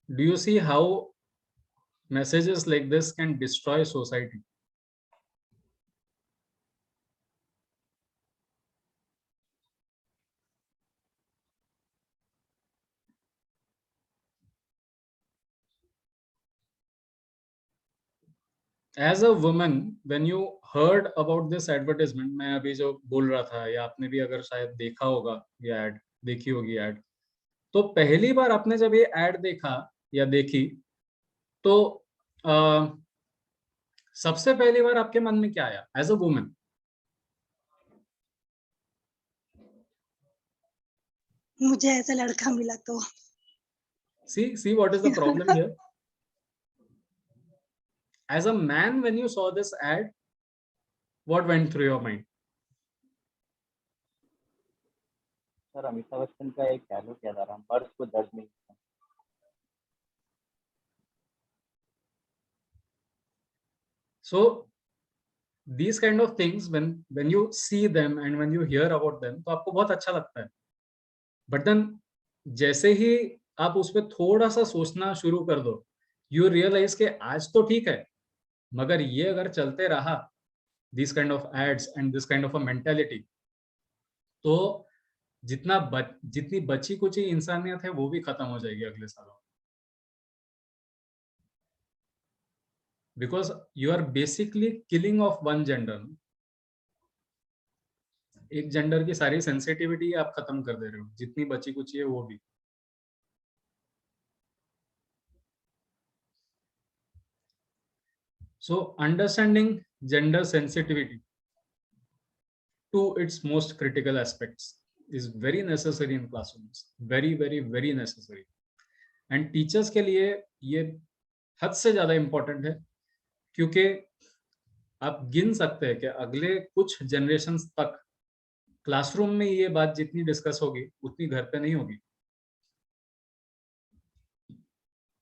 Do you see how messages like this can destroy society? As a woman, when you heard about this advertisement, मैं अभी जो बोल रहा था या आपने भी अगर शायद देखा होगा ये ऐड, देखी होगी ऐड, तो पहली बार आपने जब ये ऐड देखा या देखी तो सबसे पहली बार आपके मन में क्या आया एज अ वुमन? मुझे ऐसा लड़का मिला तो। See what is the problem here? As a man, when you saw this ad, what went through your mind? Sir Amitabh Bachchan का एक डायलॉग याद आ रहा, मर्द को दर्द नहीं होता। So these kind of things, when you see them and when you hear about them, तो आपको बहुत अच्छा लगता है, but then जैसे ही आप उस पर थोड़ा सा सोचना शुरू कर दो, you realize कि आज तो ठीक है, मगर ये अगर चलते रहा this kind of ads and this kind of a mentality, तो जितनी बची कुची इंसानियत है वो भी खत्म हो जाएगी अगले सालों, because you are basically killing off one gender. एक जेंडर की सारी सेंसिटिविटी आप खत्म कर दे रहे हो, जितनी बची कुची है वो भी। So understanding gender sensitivity to its most critical aspects is very necessary in classrooms, very very very necessary, and teachers के लिए ये हद से ज्यादा important है, क्योंकि आप गिन सकते हैं कि अगले कुछ जनरेशंस तक क्लासरूम में ये बात जितनी डिस्कस होगी उतनी घर पे नहीं होगी।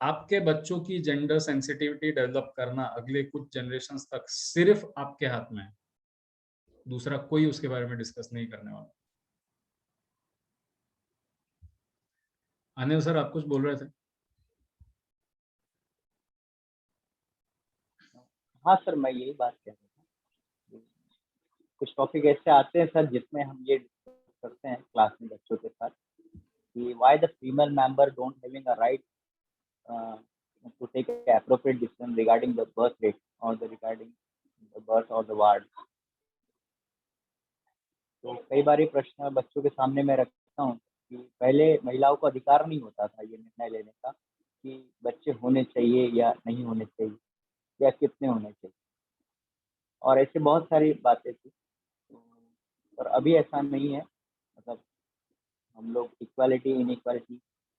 आपके बच्चों की जेंडर सेंसिटिविटी डेवलप करना अगले कुछ जनरेशंस तक सिर्फ आपके हाथ में है, दूसरा कोई उसके बारे में डिस्कस नहीं करने वाला। अनिल सर, आप कुछ बोल रहे थे? हाँ सर, मैं यही बात कह रहा था, कुछ टॉपिक ऐसे आते हैं सर जिसमें हम ये डिस्कस करते हैं क्लास में बच्चों के साथ कि why the female member don't having a right to take an appropriate decision regarding the birth rate or regarding the birth or the ward. तो कई बार ये प्रश्न बच्चों के सामने मैं रखता हूँ कि पहले महिलाओं को अधिकार नहीं होता था ये निर्णय लेने का कि बच्चे होने चाहिए या नहीं होने चाहिए या कितने होने चाहिए, और ऐसे बहुत सारी बातें थी। पर अभी ऐसा नहीं है, मतलब हम लोग इक्वालिटी इनइक्वालिटी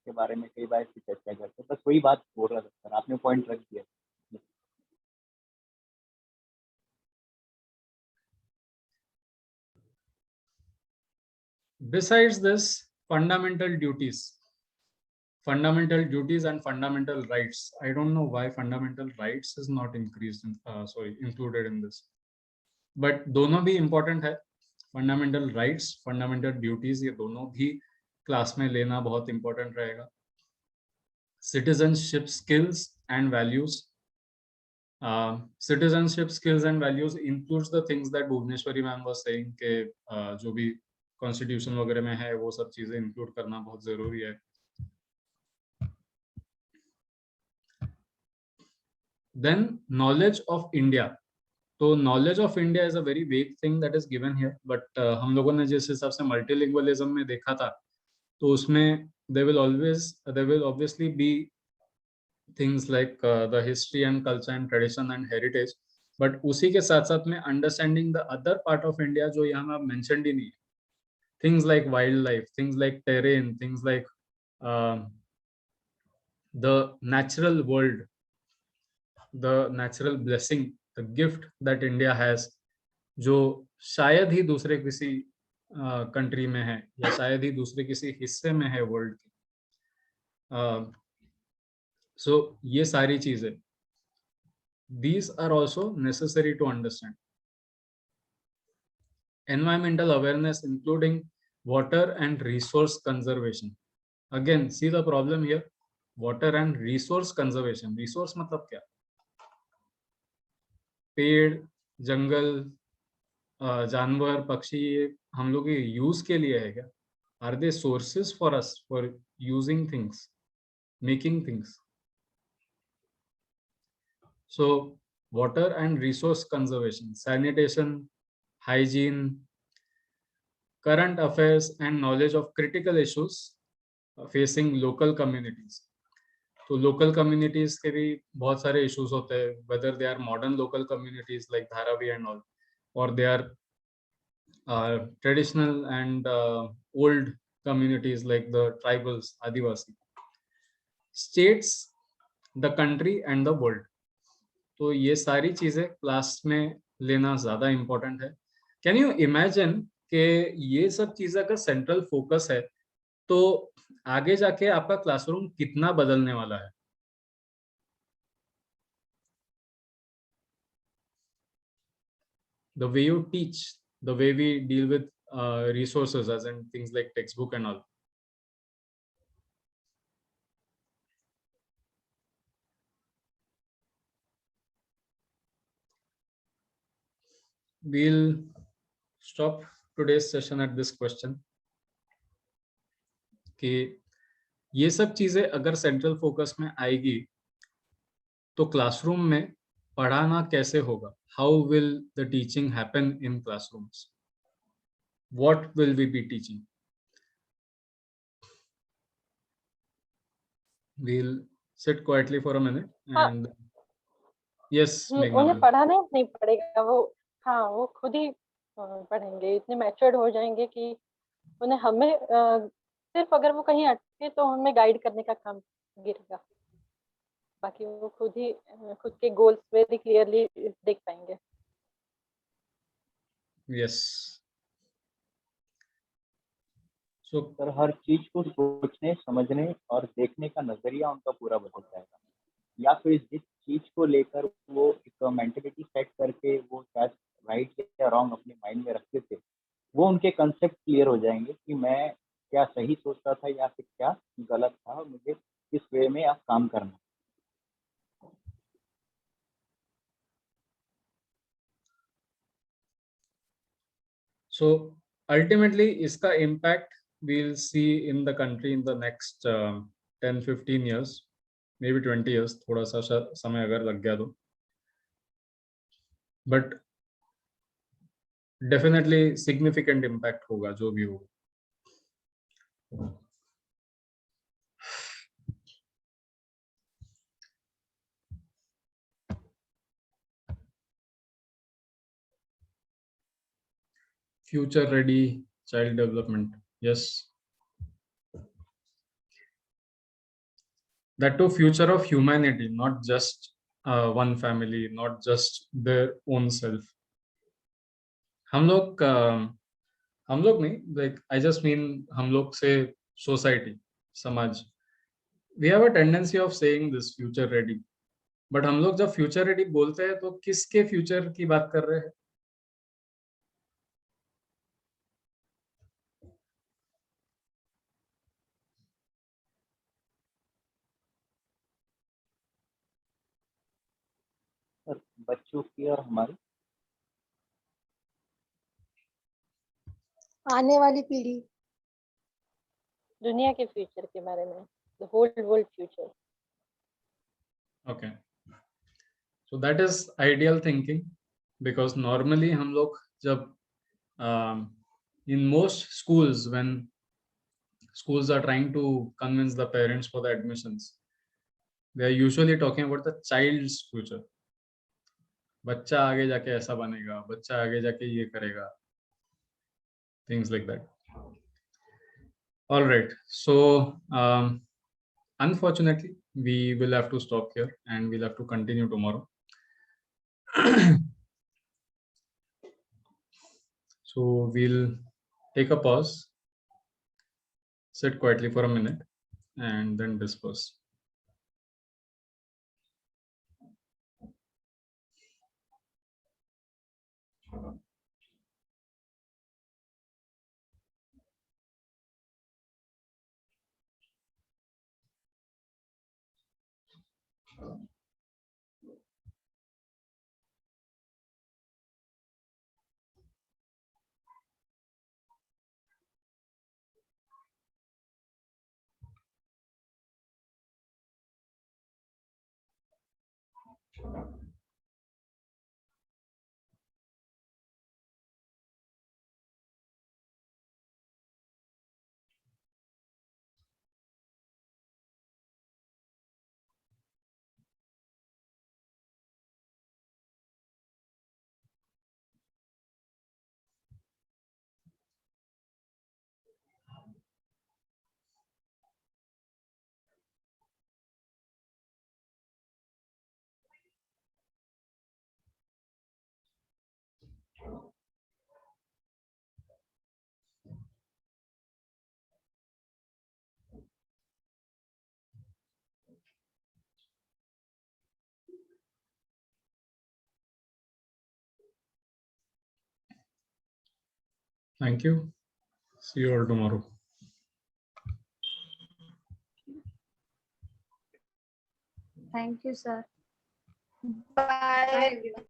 के बारे में कई बार इसकी चर्चा करते हैं। बस वही बात बोल रहा था सर, आपने पॉइंट रख दिया। Besides this, fundamental duties and fundamental rights. I don't know why fundamental rights is not increased in, included in this, but दोनों भी important है। फंडामेंटल राइट्स, फंडामेंटल ड्यूटीज, ये दोनों भी क्लास में लेना बहुत इंपॉर्टेंट रहेगा। Citizenship skills and values, citizenship skills and values includes the things that Bhuvaneshwari ma'am was saying के जो भी कॉन्स्टिट्यूशन वगैरह में है वो सब चीजें इंक्लूड करना बहुत जरूरी है। देन नॉलेज ऑफ इंडिया, तो knowledge of India is a very vague thing that is given here, but हम लोगों ने जिस हिसाब से मल्टीलिंगुअलिज्म में देखा था तो उसमें there will obviously be things like the history and culture and tradition and heritage, but उसी के साथ साथ में understanding the other part of India जो यहाँ mentioned ही नहीं है, things like wildlife, things like terrain, things like the natural world, the natural blessing, the gift that India has, जो शायद ही दूसरे किसी कंट्री में है या शायद ही दूसरे किसी हिस्से में है वर्ल्ड के। सो ये सारी चीजें, these are also necessary to understand. Environmental awareness including water and resource conservation. Again, see the problem here, water and resource conservation. Resource मतलब क्या? पेड़, जंगल, जानवर, पक्षी, हम लोग के यूज के लिए है क्या? Are they sources for us for using things, making things? So water and resource conservation, sanitation, hygiene, current affairs and knowledge of critical issues facing local communities. तो local communities के भी बहुत सारे issues होते हैं, whether they are modern local communities like Dharavi and all, or they are traditional and old communities like the tribals, Adivasi. States, the country and the world. तो ये सारी चीजें क्लास में लेना ज्यादा इम्पोर्टेंट है। कैन यू इमेजिन कि ये सब चीजें अगर सेंट्रल फोकस है तो आगे जाके आपका क्लासरूम कितना बदलने वाला है? The way you teach, the way we deal with resources as in things like textbook and all. We'll stop today's session at this question कि ये सब चीजें अगर सेंट्रल फोकस में आएगी तो क्लासरूम में पढ़ाना कैसे होगा? How will the teaching happen in classrooms? What will we be teaching? We'll sit quietly for a minute and yes मेघना, उन्हें पढ़ाना नहीं पड़ेगा, वो हाँ वो खुद ही पढ़ेंगे, इतने मैच्योर्ड हो जाएंगे कि उन्हें हमें सिर्फ अगर वो कहीं अटके तो हमें गाइड करने का काम गिरेगा, बाकी वो खुद ही खुद के गोल्स वेरी क्लियरली देख पाएंगे। यस, सो सर हर चीज को सोचने, समझने और देखने का नजरिया उनका पूरा बदल जाएगा, या फिर जिस चीज को लेकर वो एक मेंटेलिटी सेट करके वो शायद राइट या रॉन्ग अपने माइंड में रखते थे, वो उनके कंसेप्ट क्लियर हो जाएंगे कि मैं क्या सही सोचता था या फिर क्या गलत था और मुझे किस वे में अब काम करना। So ultimately इसका impact we'll see in the country in the next 10-15 years, maybe 20 years, थोड़ा सा समय अगर लग गया तो, but definitely significant impact होगा जो भी हो. Future ready child development, yes. That too future of humanity, not just one family, not just their own self. हम लोग नहीं, like I just mean हम लोग से society, समाज, we have a tendency of saying this future ready, but हम लोग जब future ready बोलते हैं तो किसके future की बात कर रहे हैं? सर बच्चों की और हमारी आने वाली पीढ़ी, दुनिया के फ्यूचर के बारे में, the whole world future. Okay, so that is ideal thinking, because normally हम लोग जब in most schools, when schools are trying to convince the parents for the admissions, they are usually talking about the child's future. बच्चा आगे जाके ऐसा बनेगा, बच्चा आगे जाके ये करेगा, things like that. All right, so unfortunately we will have to stop here and we'll have to continue tomorrow. So we'll take a pause, sit quietly for a minute, and then disperse. Thank you. See you all tomorrow. Thank you, sir. Bye.